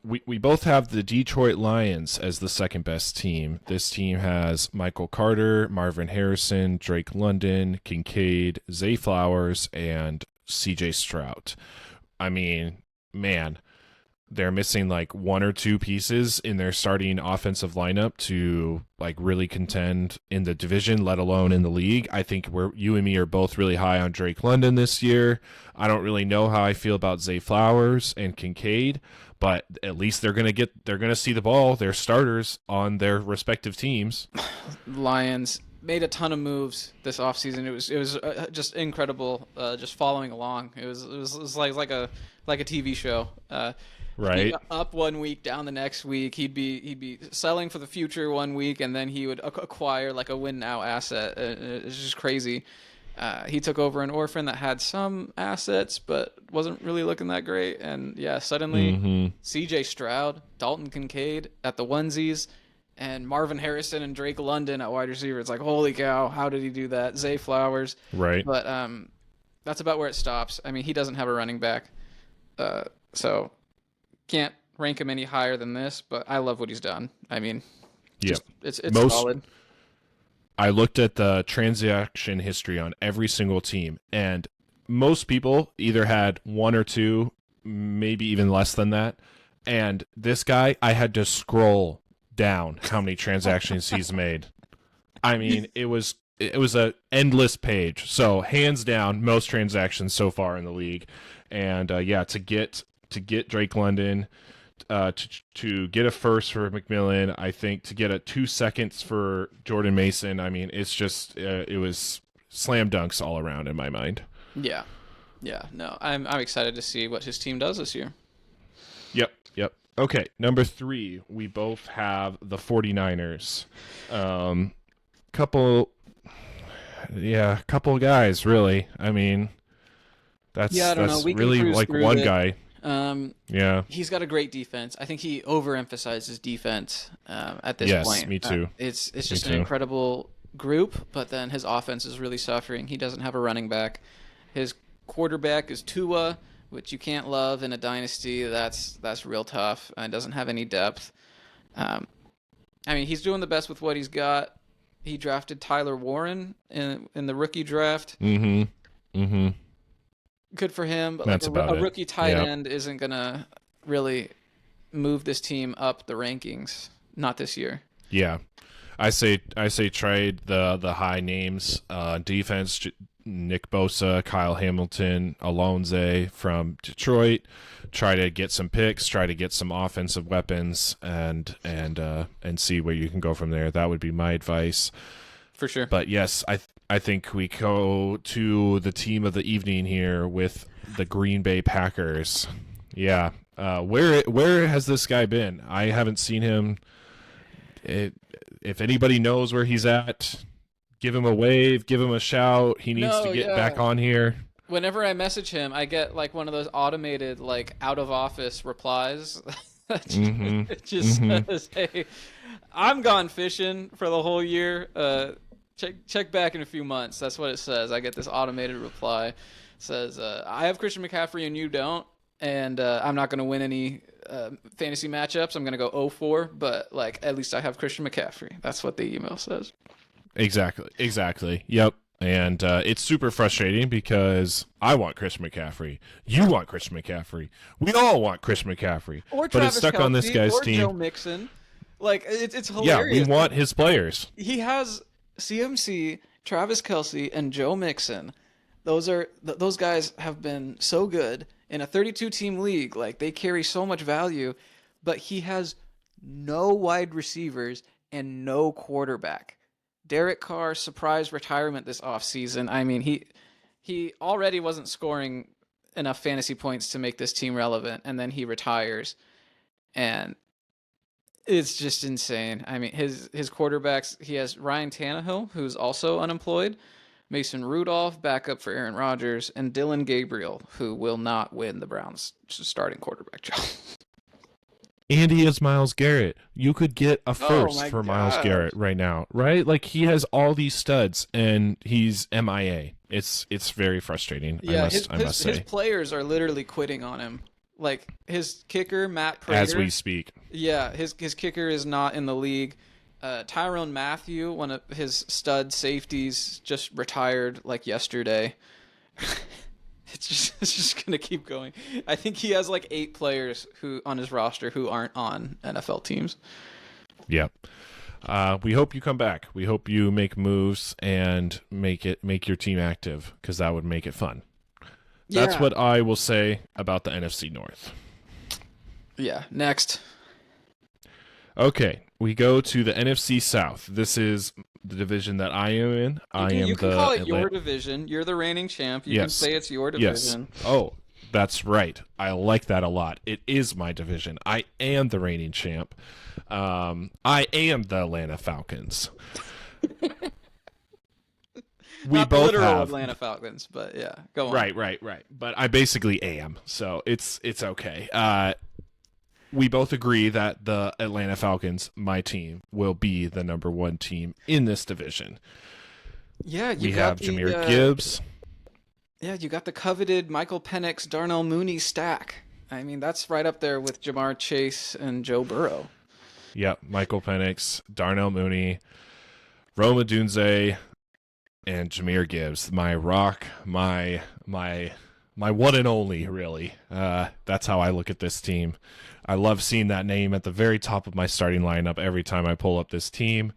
We both have the Detroit Lions as the second best team. This team has Michael Carter, Marvin Harrison, Drake London, Kincaid, Zay Flowers, and CJ Stroud. I mean, man, they're missing like one or two pieces in their starting offensive lineup to like really contend in the division, let alone in the league. I think you and me are both really high on Drake London this year. I don't really know how I feel about Zay Flowers and Kincaid, but at least they're gonna see the ball, their starters on their respective teams. Lions made a ton of moves this offseason. It was just incredible. Just following along, it was like a TV show. Right. Up one week, down the next week. He'd be selling for the future one week, and then he would acquire like a win now asset. It's just crazy. He took over an orphan that had some assets, but wasn't really looking that great. And yeah, suddenly CJ Stroud, Dalton Kincaid at the onesies, and Marvin Harrison and Drake London at wide receiver. It's like, holy cow, how did he do that? Zay Flowers. Right. But that's about where it stops. I mean, he doesn't have a running back. So can't rank him any higher than this, but I love what he's done. I mean, it's solid. I looked at the transaction history on every single team, and most people either had one or two, maybe even less than that. And this guy, I had to scroll down how many transactions he's made. I mean, it was an endless page. So hands down, most transactions so far in the league. And to get Drake London, to get a first for McMillan, I think to get a 2 seconds for Jordan Mason. I mean, it's just it was slam dunks all around in my mind. Yeah. No, I'm excited to see what his team does this year. Yep. Okay, number 3, we both have the 49ers. Couple guys, really. I mean, that's really like one guy. He's got a great defense. I think he overemphasizes defense at this point. Yes, me too. It's just an incredible group, but then his offense is really suffering. He doesn't have a running back. His quarterback is Tua, which you can't love in a dynasty. That's real tough, and doesn't have any depth. I mean, he's doing the best with what he's got. He drafted Tyler Warren in the rookie draft. Good for him, but that's like a rookie tight end isn't gonna really move this team up the rankings. Not this year. Yeah, I say trade the high names. Defense: Nick Bosa, Kyle Hamilton, Alonze from Detroit. Try to get some picks. Try to get some offensive weapons, and see where you can go from there. That would be my advice. For sure. But yes, I think we go to the team of the evening here with the Green Bay Packers. Yeah. Where has this guy been? I haven't seen him. If anybody knows where he's at, give him a wave, give him a shout. He needs to get back on here. Whenever I message him, I get like one of those automated like out of office replies. It just says, "Hey, I'm gone fishing for the whole year. Check back in a few months." That's what it says. I get this automated reply. It says, "I have Christian McCaffrey and you don't, and I'm not going to win any fantasy matchups. I'm going to go 0-4, but like at least I have Christian McCaffrey." That's what the email says. Exactly. Yep. And it's super frustrating because I want Christian McCaffrey. You want Christian McCaffrey. We all want Christian McCaffrey. Or but it's stuck Travis on this Kelce, guy's or team. Joe Mixon. Like it's hilarious. Yeah, we want his players. He has CMC, Travis Kelce, and Joe Mixon. Those guys have been so good in a 32-team league. Like they carry so much value, but he has no wide receivers and no quarterback. Derek Carr surprise retirement this offseason. I mean, he already wasn't scoring enough fantasy points to make this team relevant, and then he retires, and it's just insane. I mean, his quarterbacks. He has Ryan Tannehill, who's also unemployed. Mason Rudolph, backup for Aaron Rodgers, and Dylan Gabriel, who will not win the Browns' starting quarterback job. And he has Myles Garrett. You could get a Oh first my for Myles gosh. Garrett right now, right? Like he has all these studs, and he's MIA. It's very frustrating. Yeah, I must his say, players are literally quitting on him. Like his kicker, Matt as Prater. we speak. Yeah, his kicker is not in the league. Tyrone Matthew, one of his stud safeties, just retired like yesterday. It's just gonna keep going. I think he has like 8 players who on his roster who aren't on NFL teams. Yep. We hope you come back. We hope you make moves and make your team active, because that would make it fun. That's Yeah. what I will say about the NFC North. Yeah. Next. Okay, we go to the NFC South. This is the division that I am in. You can call it your Atlant- division. You're the reigning champ. You can Yes. say it's your Yes. division. Oh, that's right. I like that a lot. It is my division. I am the reigning champ. I am the Atlanta Falcons. We Not the both literal have Atlanta Falcons, but yeah, go on. right. But I basically am, so it's okay. We both agree that the Atlanta Falcons, my team, will be the number 1 team in this division. Yeah, We have Jahmyr Gibbs. Yeah, you got the coveted Michael Penix, Darnell Mooney stack. I mean, that's right up there with Jamar Chase and Joe Burrow. Yep, Michael Penix, Darnell Mooney, Roma Dunze, and Jahmyr Gibbs. My rock, my one and only, really. That's how I look at this team. I love seeing that name at the very top of my starting lineup every time I pull up this team.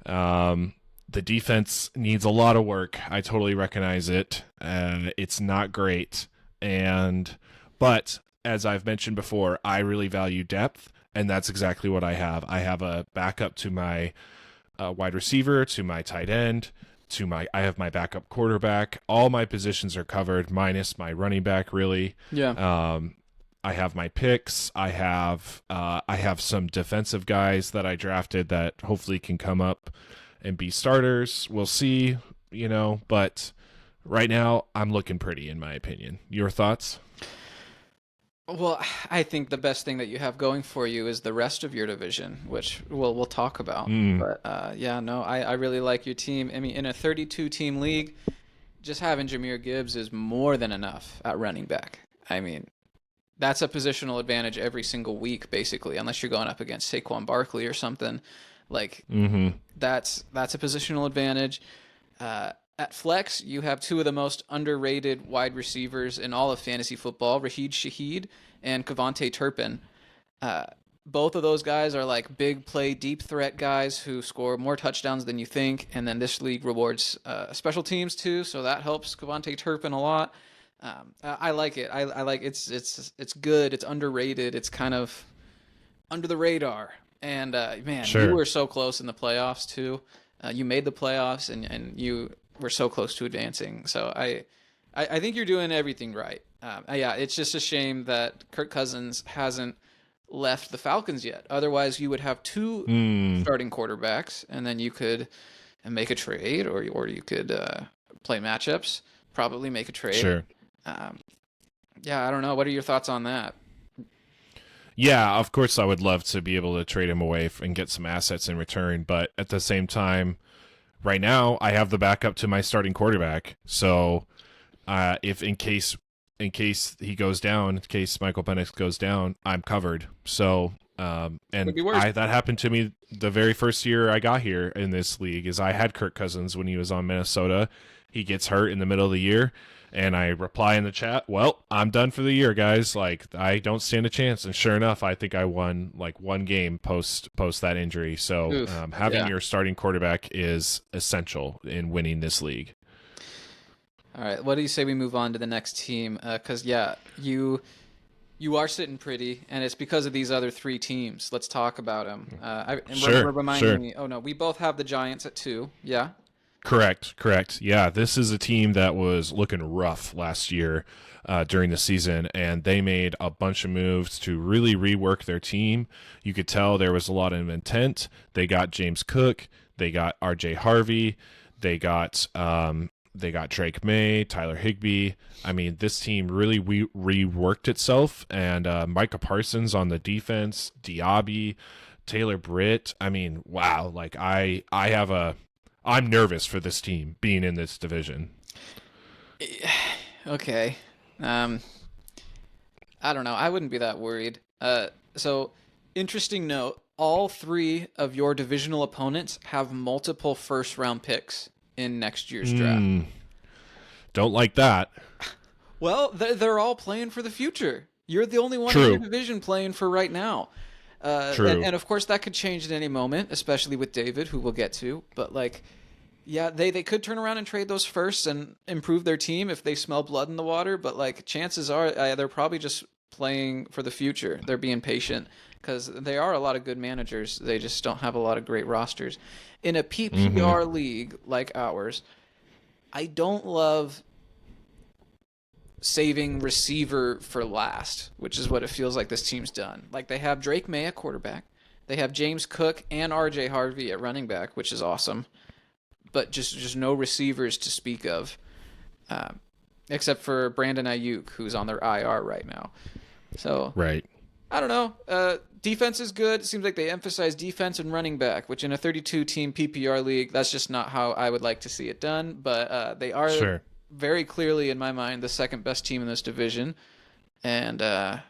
The defense needs a lot of work. I totally recognize it. It's not great. But as I've mentioned before, I really value depth, and that's exactly what I have. I have a backup to my wide receiver, to my tight end, I have my backup quarterback. All my positions are covered, minus my running back, really. Yeah. I have my picks. I have some defensive guys that I drafted that hopefully can come up and be starters. We'll see, but right now I'm looking pretty, in my opinion. Your thoughts? Well, I think the best thing that you have going for you is the rest of your division, which we'll talk about. But yeah, no, I really like your team. I mean, in a 32-team league, just having Jahmyr Gibbs is more than enough at running back. I mean, that's a positional advantage every single week, basically, unless you're going up against Saquon Barkley or something. Like, that's a positional advantage. At flex, you have 2 of the most underrated wide receivers in all of fantasy football, Raheed Shaheed and Kavontae Turpin. Both of those guys are like big play, deep threat guys who score more touchdowns than you think. And then this league rewards special teams too, so that helps Kavontae Turpin a lot. I like it. I like it's good. It's underrated. It's kind of under the radar. And man, Sure. you were so close in the playoffs too. You made the playoffs, and you were so close to advancing. So I think you're doing everything right. Yeah, it's just a shame that Kirk Cousins hasn't left the Falcons yet. Otherwise, you would have 2 starting quarterbacks, and then you could make a trade, or you could play matchups. Probably make a trade. Sure. Yeah, I don't know. What are your thoughts on that? Yeah, of course I would love to be able to trade him away and get some assets in return, but at the same time, right now I have the backup to my starting quarterback. So, if in case he goes down, in case Michael Penix goes down, I'm covered. So, and Could be worse. that happened to me the very first year I got here in this league. Is I had Kirk Cousins when he was on Minnesota. He gets hurt in the middle of the year. And I reply in the chat, well, I'm done for the year, guys. Like, I don't stand a chance. And sure enough, I think I won like 1 game post that injury. So having your starting quarterback is essential in winning this league. All right. What do you say we move on to the next team? Because yeah, you are sitting pretty, and it's because of these other 3 teams. Let's talk about them. Remind me. Oh no, we both have the Giants at 2. Yeah. Correct. Yeah, this is a team that was looking rough last year during the season, and they made a bunch of moves to really rework their team. You could tell there was a lot of intent. They got James Cook. They got R.J. Harvey. They got They got Drake May, Tyler Higbee. I mean, this team really reworked itself. And Micah Parsons on the defense, Diaby, Taylor Britt. I mean, wow. Like I'm nervous for this team being in this division. Okay. I don't know. I wouldn't be that worried. So, interesting note, all three of your divisional opponents have multiple first-round picks in next year's draft. Don't like that. Well, they're all playing for the future. You're the only one in True. your division playing for right now. True. And of course, that could change at any moment, especially with David, who we'll get to. But, like, yeah, they could turn around and trade those firsts and improve their team if they smell blood in the water. But, like, chances are they're probably just playing for the future. They're being patient because they are a lot of good managers. They just don't have a lot of great rosters. In a PPR league like ours, I don't love saving receiver for last, which is what it feels like this team's done. Like, they have Drake May at quarterback. They have James Cook and RJ Harvey at running back, which is awesome. But just no receivers to speak of, except for Brandon Ayuk, who's on their IR right now. So, Right. I don't know. Defense is good. It seems like they emphasize defense and running back, which in a 32-team PPR league, that's just not how I would like to see it done. But they are Sure. very clearly, in my mind, the second best team in this division. And yeah,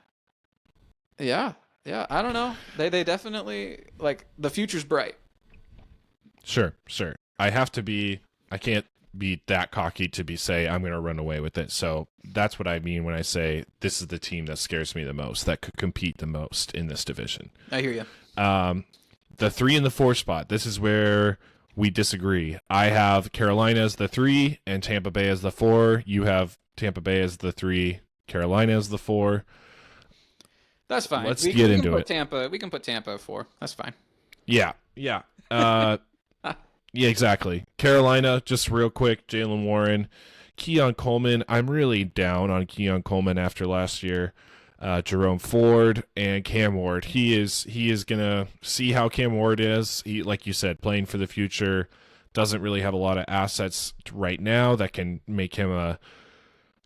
I don't know. They definitely, like, the future's bright. Sure. I can't be that cocky to say I'm going to run away with it. So that's what I mean when I say this is the team that scares me the most, that could compete the most in this division. I hear you. The 3 and the 4 spot, this is where we disagree. I have Carolina as the 3 and Tampa Bay as the 4. You have Tampa Bay as the 3, Carolina as the 4. That's fine. Let's get into it. We can put Tampa at 4. That's fine. Yeah. Yeah, exactly. Carolina, just real quick, Jalen Warren, Keon Coleman. I'm really down on Keon Coleman after last year. Jerome Ford and Cam Ward. He is gonna see how Cam Ward is. He, like you said, playing for the future. Doesn't really have a lot of assets right now that can make him a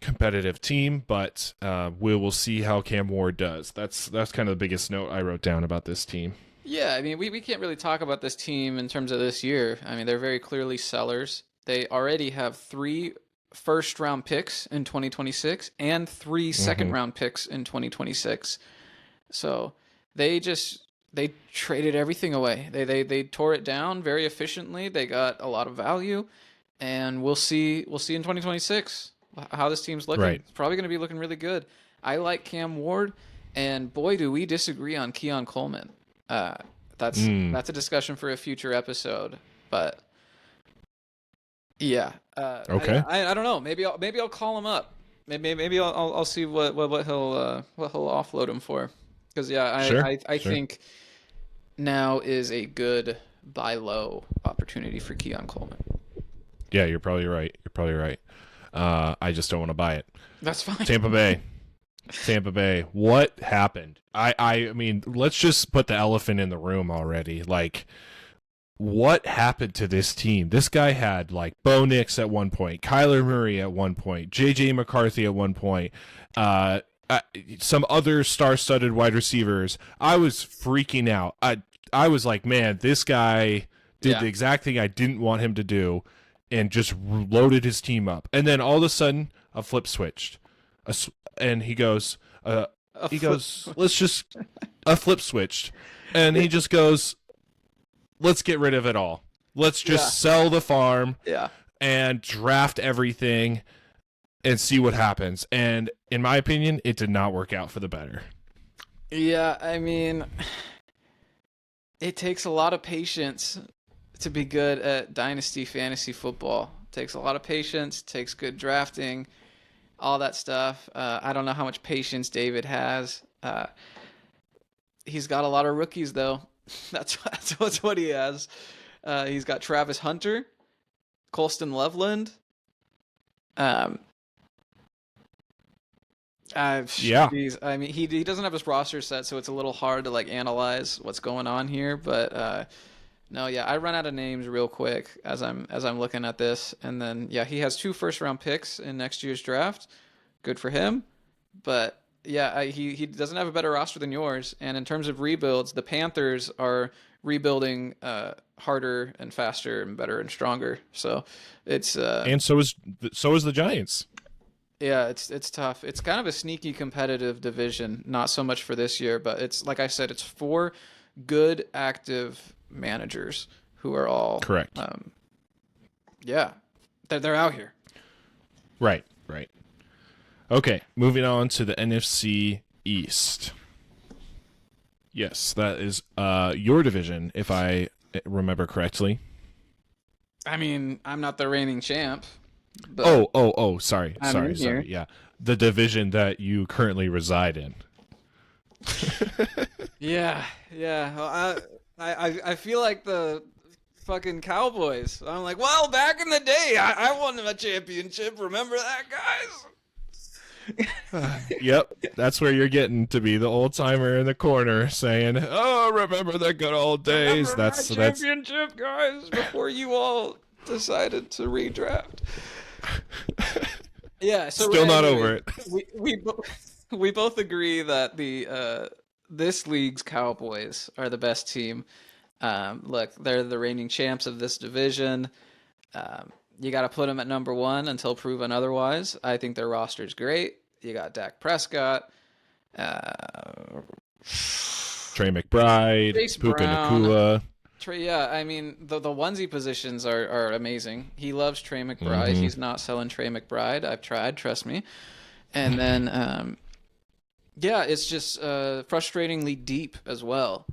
competitive team, but we will see how Cam Ward does. That's kind of the biggest note I wrote down about this team. Yeah, I mean, we can't really talk about this team in terms of this year. I mean, they're very clearly sellers. They already have 3 first-round picks in 2026 and 3 second-round picks in 2026. So they traded everything away. They tore it down very efficiently. They got a lot of value, and we'll see in 2026 how this team's looking. Right. It's probably going to be looking really good. I like Cam Ward, and boy, do we disagree on Keon Coleman. That's a discussion for a future episode, but yeah. Okay. I don't know. Maybe I'll call him up. Maybe I'll see what he'll offload him for. Because I think now is a good buy low opportunity for Keon Coleman. Yeah, you're probably right. I just don't want to buy it. That's fine. Tampa Bay. What happened? I mean, let's just put the elephant in the room already. Like, what happened to this team? This guy had, like, Bo Nix at one point, Kyler Murray at one point, J.J. McCarthy at one point, some other star-studded wide receivers. I was freaking out. I was like, man, this guy did the exact thing I didn't want him to do and just loaded his team up. And then all of a sudden, a flip switched. And he goes, let's just, a flip switched. And he just goes, let's get rid of it all. Let's just sell the farm and draft everything and see what happens. And in my opinion, it did not work out for the better. Yeah, I mean, it takes a lot of patience to be good at Dynasty fantasy football. It takes a lot of patience, takes good drafting, all that stuff. I don't know how much patience David has. He's got a lot of rookies, though. That's what he has. He's got Travis Hunter, Colston Loveland. Geez. I mean, he doesn't have his roster set, so it's a little hard to, like, analyze what's going on here. But No, yeah, I run out of names real quick as I'm looking at this, and then yeah, he has 2 first-round picks in next year's draft. Good for him, but yeah, he doesn't have a better roster than yours. And in terms of rebuilds, the Panthers are rebuilding harder and faster and better and stronger. So it's And so is the Giants. yeah, it's tough. It's kind of a sneaky competitive division. Not so much for this year, but it's like I said, it's 4 good active managers who are all Correct. yeah, they're out here. Right, right. Okay, moving on to the NFC East. Yes, that is your division, if I remember correctly. I mean, I'm not the reigning champ, but Sorry, I'm sorry, in here. sorry. Yeah, the division that you currently reside in. Yeah, yeah. Well, I feel like the fucking Cowboys. I'm like, well, back in the day, I won a championship. Remember that, guys? Yep, that's where you're getting to be the old timer in the corner saying, "Oh, remember the good old days." Remember That's my that's championship, guys, before you all decided to redraft. Yeah, so still not anyway, over it. we both agree that the this league's Cowboys are the best team. Look, they're the reigning champs of this division. You got to put them at number one until proven otherwise. I think their roster's great. You got Dak Prescott, Trey McBride, Chase Puka Brown. Nakua. Trey, yeah, I mean the onesie positions are amazing. He loves Trey McBride. He's not selling Trey McBride. I've tried, trust me. And then yeah, it's just frustratingly deep as well.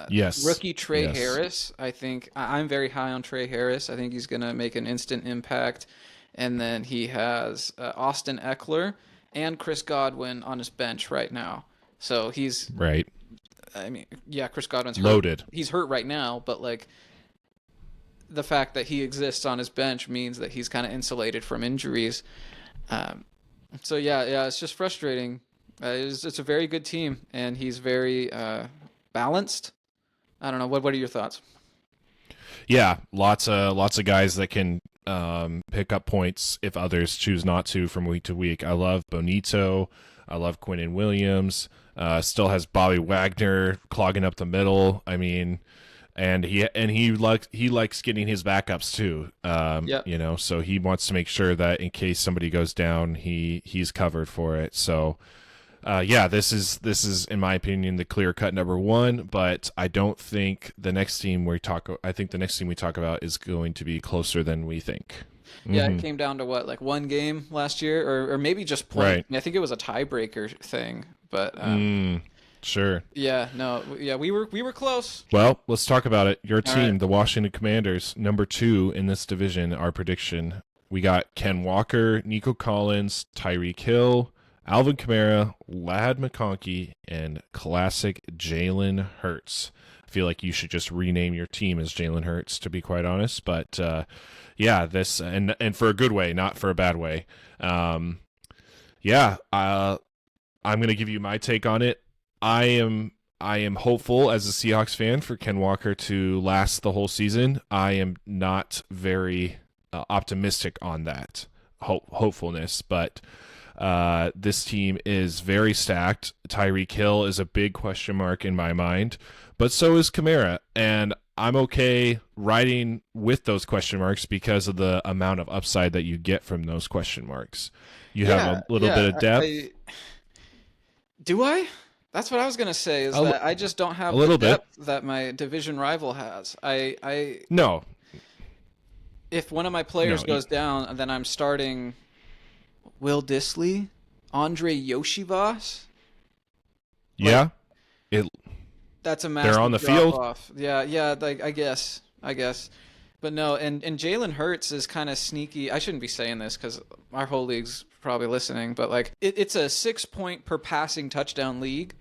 Yes. Rookie Trey Yes. Harris, I think I'm very high on Trey Harris. I think he's gonna make an instant impact. And then he has Austin Eckler and Chris Godwin on his bench right now. So he's, Right. I mean, yeah, Chris Godwin's hurt. Loaded. He's hurt right now, but like the fact that he exists on his bench means that he's kind of insulated from injuries. So yeah, it's just frustrating. It's a very good team, and he's very balanced. I don't know. What are your thoughts? Yeah, lots of guys that can pick up points if others choose not to from week to week. I love Bonito. I love Quinnen Williams. Still has Bobby Wagner clogging up the middle. I mean, and he likes getting his backups too. Yep. You know, so he wants to make sure that in case somebody goes down, he's covered for it. So. Yeah, this is in my opinion the clear cut number one, but I don't think the next team I think the next team we talk about is going to be closer than we think. Yeah, it came down to what, like one game last year, or maybe just point. Right. I think it was a tiebreaker thing, but Sure. yeah, no, yeah, we were close. Well, let's talk about it. Your All team, right. the Washington Commanders, number 2 in this division, our prediction. We got Ken Walker, Nico Collins, Tyreek Hill, Alvin Kamara, Lad McConkey, and classic Jalen Hurts. I feel like you should just rename your team as Jalen Hurts, to be quite honest. But yeah, this and for a good way, not for a bad way. Yeah, I'm gonna give you my take on it. I am hopeful as a Seahawks fan for Ken Walker to last the whole season. I am not very optimistic on that hopefulness, but. This team is very stacked. Tyreek Hill is a big question mark in my mind, but so is Kamara. And I'm okay riding with those question marks because of the amount of upside that you get from those question marks. You have a little bit of depth. Do I? That's what I was gonna say. Is that I just don't have a little the depth that my division rival has. No. If one of my players goes down, then I'm starting Will Dissly, Andre Yoshivas. Yeah. That's a massive they're on the drop field. off. Yeah, like I guess. But no, and Jalen Hurts is kind of sneaky. I shouldn't be saying this because our whole league's probably listening, but like it's a 6 point per passing touchdown league.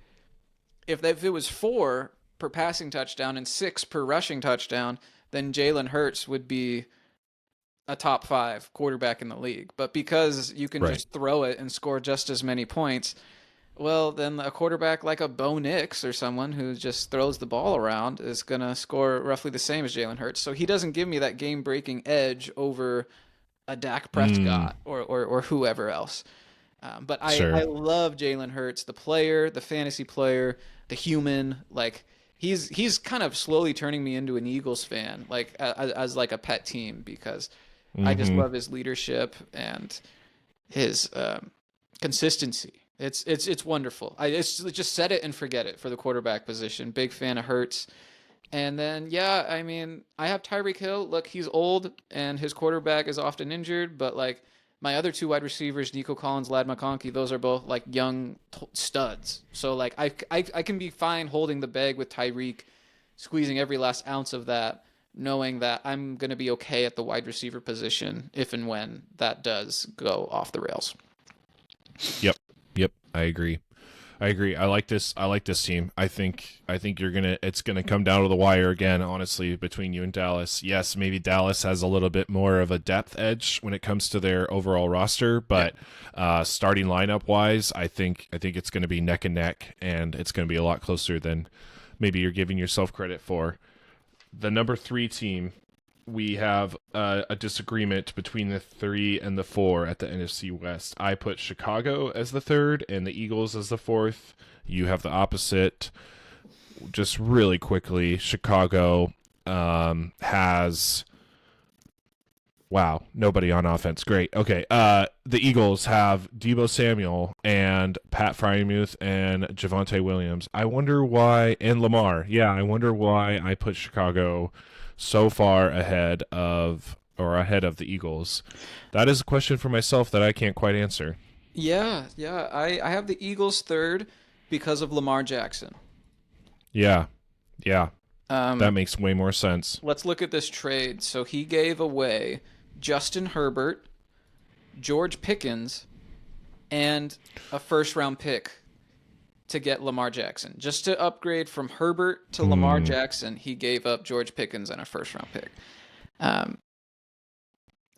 If it was 4 per passing touchdown and 6 per rushing touchdown, then Jalen Hurts would be a top 5 quarterback in the league. But because you can just throw it and score just as many points, Well, then a quarterback like a Bo Nix or someone who just throws the ball around is going to score roughly the same as Jalen Hurts. So he doesn't give me that game breaking edge over a Dak Mm, Prescott or whoever else. But I sure. love Jalen Hurts, the player, the fantasy player, the human. Like he's kind of slowly turning me into an Eagles fan, like as like a pet team because I just Mm-hmm. love his leadership and his consistency. It's wonderful. It's just set it and forget it for the quarterback position. Big fan of Hurts. And then yeah, I mean, I have Tyreek Hill. Look, he's old and his quarterback is often injured, but like my other two wide receivers, Nico Collins, Lad McConkey, those are both like young studs. So like I can be fine holding the bag with Tyreek, squeezing every last ounce of that, knowing that I'm going to be okay at the wide receiver position if and when that does go off the rails. Yep. Yep. I agree. I agree. I like this. I like this team. I think you're gonna. It's gonna come down to the wire again. Honestly, between you and Dallas. Yes, maybe Dallas has a little bit more of a depth edge when it comes to their overall roster, Yeah. but starting lineup wise, I think it's going to be neck and neck, and it's going to be a lot closer than maybe you're giving yourself credit for. The number 3 team, we have a disagreement between the 3 and the 4 at the NFC West. I put Chicago as the third and the Eagles as the fourth. You have the opposite. Just really quickly, Chicago has wow, nobody on offense. Great. Okay. The Eagles have Debo Samuel and Pat Fryermuth and Javonte Williams. I wonder why, and Lamar. Yeah, I wonder why I put Chicago so far ahead of the Eagles. That is a question for myself that I can't quite answer. Yeah. I have the Eagles third because of Lamar Jackson. Yeah, yeah, that Um, makes way more sense. let's look at this trade. So he gave away Justin Herbert, George Pickens, and a first round pick to get Lamar Jackson. Just to upgrade from Herbert to Lamar Hmm. Jackson, he gave up George Pickens and a first round pick. Um,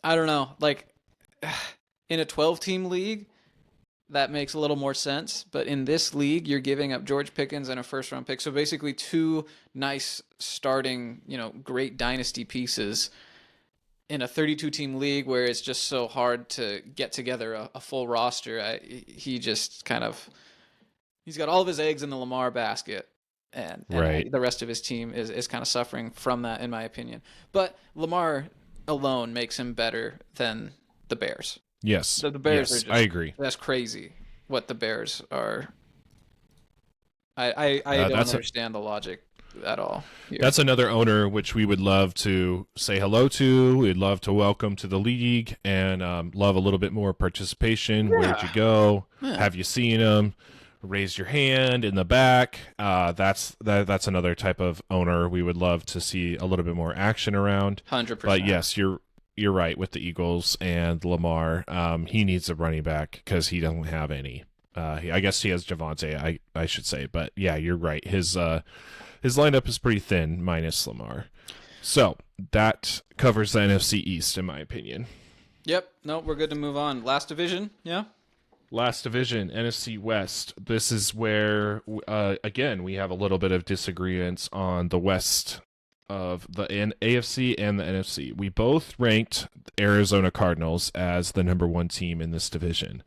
I don't know. Like in a 12 team league, that makes a little more sense. But in this league, you're giving up George Pickens and a first round pick. So basically, two nice starting, great dynasty pieces in a 32 team league where it's just so hard to get together a full roster. He just kind of he's got all of his eggs in the Lamar basket. And Right. the rest of his team is kind of suffering from that, in my opinion. But Lamar alone makes him better than the Bears. Yes. The Bears are Yes. I just agree. that's crazy what the Bears are. I don't That's understand the logic at all here. That's another owner which we would love to say hello to. We'd love to welcome to the league and love a little bit more participation. Where'd you Yeah. go? Yeah. Have you seen him? Raise your hand in the back. That's another type of owner we would love to see a little bit more action around. But 100%. yes, you're right with the Eagles and Lamar. He needs a running back because he doesn't have any. I guess he has Javante. I should say, but yeah, you're right. His lineup is pretty thin, minus Lamar. So that covers the NFC East, in my opinion. Yep. No, we're good to move on. Last division. Yeah. Last division, NFC West. This is where, again, we have a little bit of disagreements on the West of the AFC and the NFC. We both ranked Arizona Cardinals as the number 1 team in this division.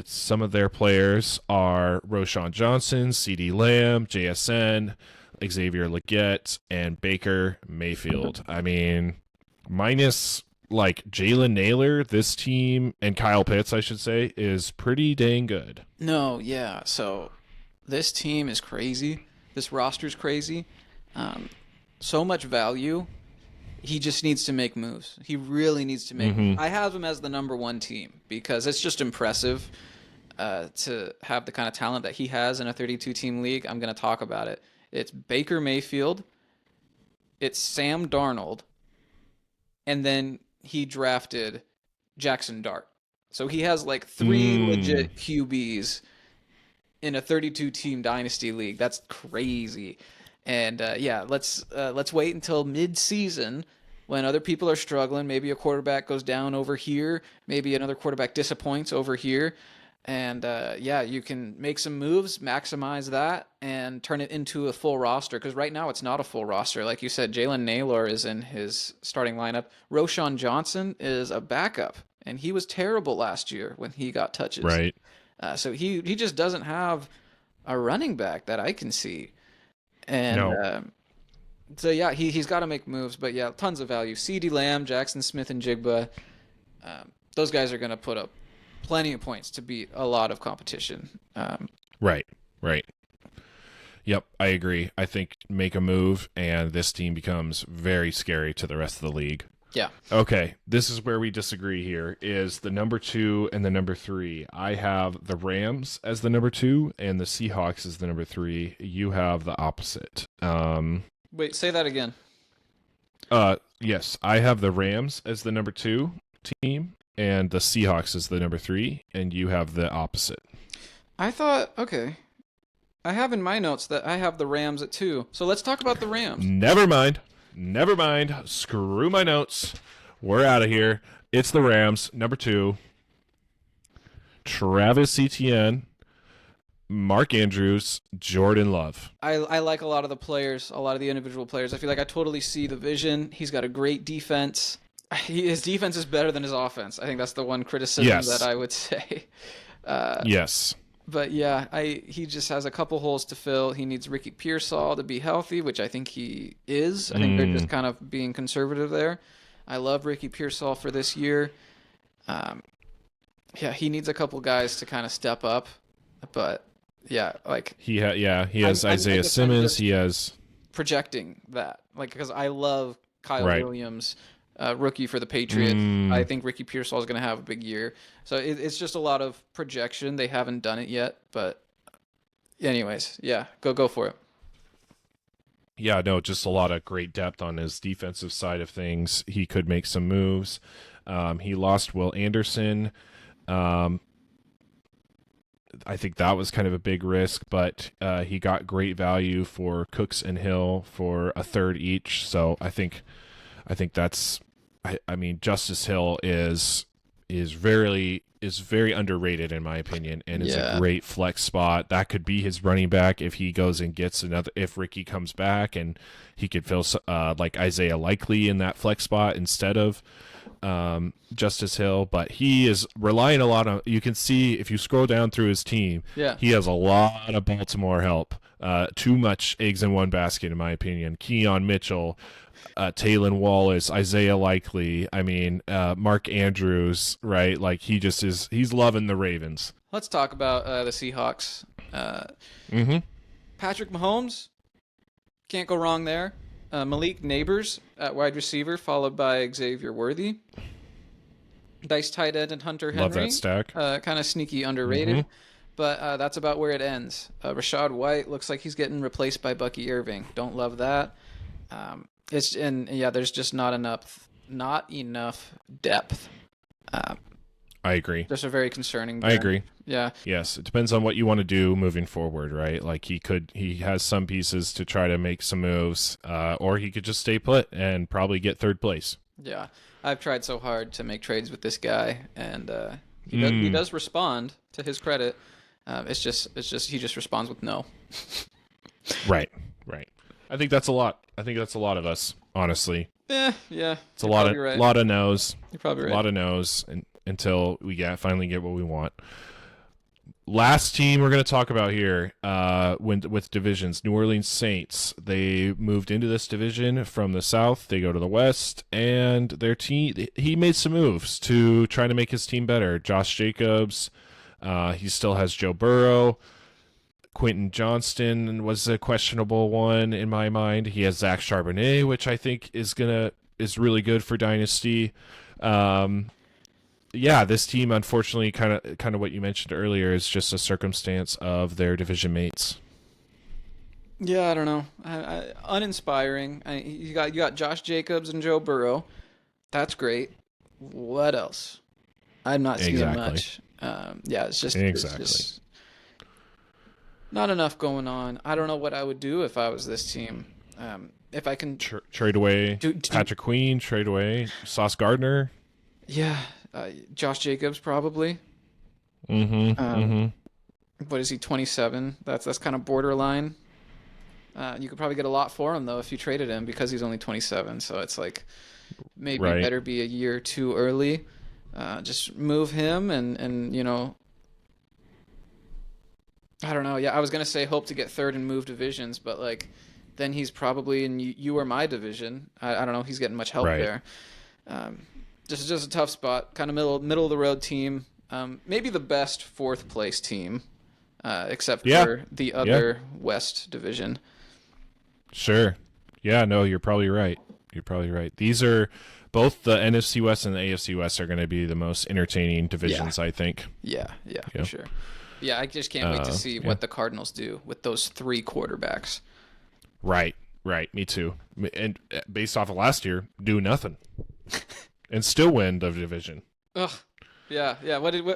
Some of their players are Roshan Johnson, C.D. Lamb, JSN, Xavier Legette, and Baker Mayfield. I mean, minus like Jalen Naylor, this team, and Kyle Pitts, I should say, is pretty dang good. No. Yeah. So this team is crazy. This roster's crazy. Um, so much value. He just needs to make moves. He really needs to make. Mm-hmm. I have him as the number 1 team because it's just impressive to have the kind of talent that he has in a 32 team league. I'm going to talk about it. It's Baker Mayfield, it's Sam Darnold, and then he drafted Jackson Dart. So he has like 3 Mm. legit QBs in a 32 team dynasty league. That's crazy. And yeah, let's wait until mid-season when other people are struggling. Maybe a quarterback goes down over here. Maybe another quarterback disappoints over here. And yeah, you can make some moves, maximize that, and turn it into a full roster. Because right now it's not a full roster. Like you said, Jalen Naylor is in his starting lineup. Roshan Johnson is a backup, and he was terrible last year when he got touches. Right. So he just doesn't have a running back that I can see. And No. so yeah, he's got to make moves. But yeah, tons of value. CeeDee Lamb, Jackson Smith, and Jigba. Those guys are going to put up plenty of points to beat a lot of competition. Right. Right. Yep, I agree. I think make a move, and this team becomes very scary to the rest of the league. Yeah. Okay, this is where we disagree here, is the number 2 and the number 3. I have the Rams as the number 2 and the Seahawks as the number 3. You have the opposite. Wait, say that again. Yes, I have the Rams as the number 2 team and the Seahawks as the number 3, and you have the opposite. I thought, okay. I have in my notes that I have the Rams at 2. So let's talk about the Rams. Never mind. Never mind. Screw my notes. We're out of here. It's the Rams, number 2. Travis Etienne, Mark Andrews, Jordan Love. I like a lot of the players, a lot of the individual players. I feel like I totally see the vision. He's got a great defense. His defense is better than his offense. I think that's the one criticism that I would say. Yes. But yeah, he just has a couple holes to fill. He needs Ricky Pearsall to be healthy, which I think he is. I think they're just kind of being conservative there. I love Ricky Pearsall for this year. Yeah, he needs a couple guys to kind of step up. But yeah, like he has Isaiah Simmons. He has projecting that, like, because I love Kyle Williams. Rookie for the Patriots. I think Ricky Pearsall is going to have a big year. So it's just a lot of projection. They haven't done it yet, but anyways, yeah, go for it. Yeah, no, just a lot of great depth on his defensive side of things. He could make some moves. He lost Will Anderson. I think that was kind of a big risk, but he got great value for Cooks and Hill for a third each. So I think that's. I mean, Justice Hill is very underrated in my opinion, and is a great flex spot. That could be his running back if he goes and gets another. If Ricky comes back, and he could fill like Isaiah Likely in that flex spot instead of Justice Hill. But he is relying a lot on. You can see if you scroll down through his team, he has a lot of Baltimore help. Too much eggs in one basket, in my opinion. Keon Mitchell. Taylon Wallace, Isaiah Likely, I mean, Mark Andrews, right? Like, he's loving the Ravens. Let's talk about the Seahawks. Patrick Mahomes, can't go wrong there. Malik Neighbors at wide receiver, followed by Xavier Worthy. Nice tight end and Hunter Henry. Love that stack. Kind of sneaky underrated. But that's about where it ends. Rashad White looks like he's getting replaced by Bucky Irving. Don't love that. There's just not enough depth. I agree. Just a very concerning. I agree. Yeah. Yes, it depends on what you want to do moving forward, right? Like he has some pieces to try to make some moves, or he could just stay put and probably get third place. Yeah, I've tried so hard to make trades with this guy, and he does respond. To his credit, it's just he just responds with no. Right. I think that's a lot. I think that's a lot of us, honestly. Yeah. It's a lot of no's. You're probably right. A lot of no's until we finally get what we want. Last team we're going to talk about here with divisions, New Orleans Saints. They moved into this division from the South. They go to the West, and their team, he made some moves to try to make his team better. Josh Jacobs, he still has Joe Burrow. Quentin Johnston was a questionable one in my mind. He has Zach Charbonnet, which I think is really good for Dynasty. This team, unfortunately, kind of what you mentioned earlier, is just a circumstance of their division mates. Yeah, I don't know. Uninspiring. You got Josh Jacobs and Joe Burrow. That's great. What else? I'm not seeing much. It's just not enough going on. I don't know what I would do if I was this team. If I can trade away Patrick Queen, trade away Sauce Gardner. Yeah, Josh Jacobs probably. Mm-hmm. Mm-hmm. What is he, 27? That's kind of borderline. You could probably get a lot for him though if you traded him because he's only 27. So it's like maybe Right. better be a year too early. Just move him and I don't know. Yeah, I was gonna say hope to get third and move divisions, but like then he's probably in you or my division. I don't know. If he's getting much help Right. there. Um, just a tough spot. Kind of middle of the road team. Maybe the best fourth place team, except Yeah. for the Yeah. other West division. Sure. Yeah, no, you're probably right. You're probably right. These are both the NFC West and the AFC West are going to be the most entertaining divisions, I think. Yeah, Yeah. for sure. Yeah, I just can't wait to see yeah. what the Cardinals do with those three quarterbacks. Right. Right. Me too. And based off of last year, do nothing and still win the division. Ugh. Yeah.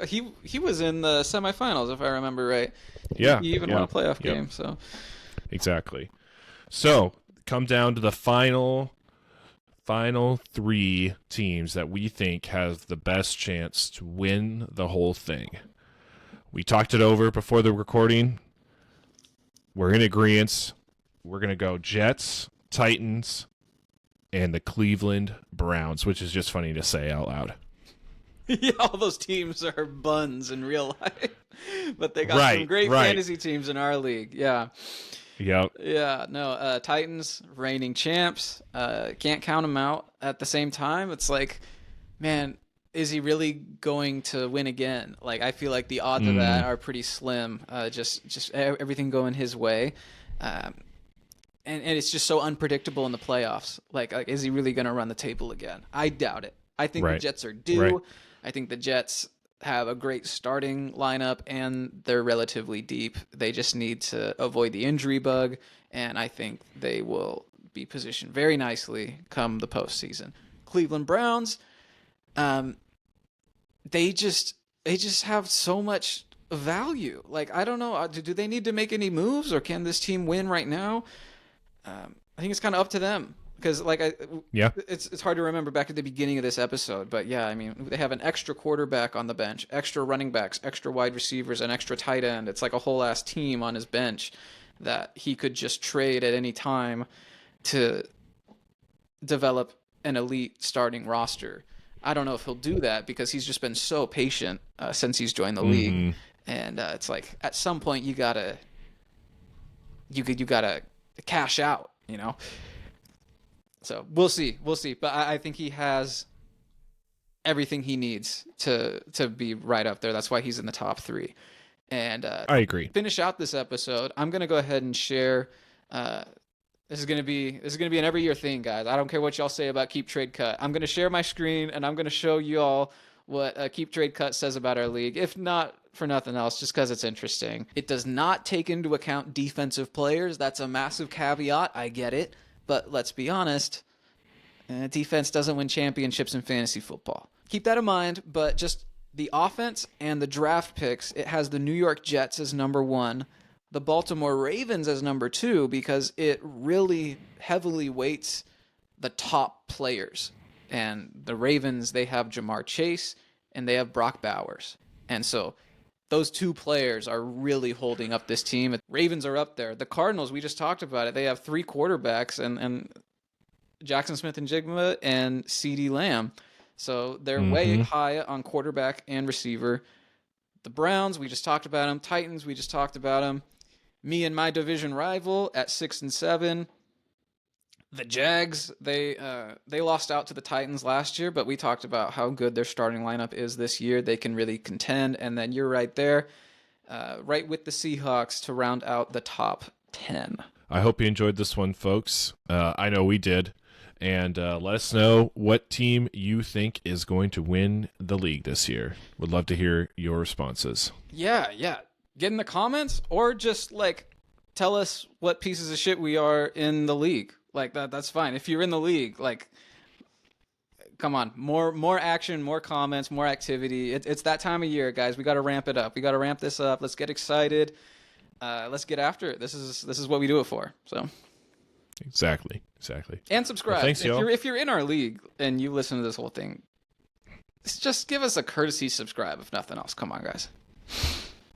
He was in the semifinals if I remember right. Yeah. He even yeah. won a playoff Yep. game. So Exactly. So, come down to the final three teams that we think have the best chance to win the whole thing. We talked it over before the recording. We're in agreement. We're going to go Jets, Titans, and the Cleveland Browns, which is just funny to say out loud. yeah, all those teams are buns in real life, but they got some great fantasy teams in our league. Yeah. Yep. Yeah, no, Titans, reigning champs. Can't count them out. At the same time, it's like, man, is he really going to win again? Like, I feel like the odds of that are pretty slim. Just everything going his way, and it's just so unpredictable in the playoffs. Like is he really going to run the table again? I doubt it. I think the Jets are due. Right. I think the Jets have a great starting lineup and they're relatively deep. They just need to avoid the injury bug, and I think they will be positioned very nicely come the postseason. Cleveland Browns, they just have so much value. Like I don't know, do they need to make any moves, or can this team win right now? I think it's kind of up to them. Because it's hard to remember back at the beginning of this episode, but yeah, I mean they have an extra quarterback on the bench, extra running backs, extra wide receivers, and extra tight end. It's like a whole ass team on his bench that he could just trade at any time to develop an elite starting roster. I don't know if he'll do that because he's just been so patient since he's joined the league, and it's like at some point you gotta cash out, you know. So we'll see. But I think he has everything he needs to be right up there. That's why he's in the top three. And I agree. Finish out this episode. I'm gonna go ahead and share. This is gonna be an every year thing, guys. I don't care what y'all say about Keep Trade Cut. I'm gonna share my screen and I'm gonna show you all what Keep Trade Cut says about our league. If not for nothing else, just because it's interesting. It does not take into account defensive players. That's a massive caveat. I get it. But let's be honest, defense doesn't win championships in fantasy football. Keep that in mind, but just the offense and the draft picks, it has the New York Jets as number 1, the Baltimore Ravens as number 2, because it really heavily weights the top players. And the Ravens, they have Jamar Chase and they have Brock Bowers. And so those two players are really holding up this team. Ravens are up there. The Cardinals, we just talked about it. They have 3 quarterbacks and Jackson Smith and Jigma and CeeDee Lamb. So they're way high on quarterback and receiver. The Browns, we just talked about them. Titans, we just talked about them. Me and my division rival at 6 and 7. The Jags, they lost out to the Titans last year, but we talked about how good their starting lineup is this year. They can really contend, and then you're right there, right with the Seahawks to round out the top 10. I hope you enjoyed this one, folks. I know we did. And let us know what team you think is going to win the league this year. Would love to hear your responses. Yeah. Get in the comments or just, tell us what pieces of shit we are in the league. That's fine. If you're in the league, come on, more action, more comments, more activity. It's that time of year, guys. We got to ramp it up. We got to ramp this up. Let's get excited. Let's get after it. This is what we do it for. So exactly. And subscribe. Well, thanks, y'all. If you're in our league and you listen to this whole thing, just give us a courtesy subscribe if nothing else. Come on, guys.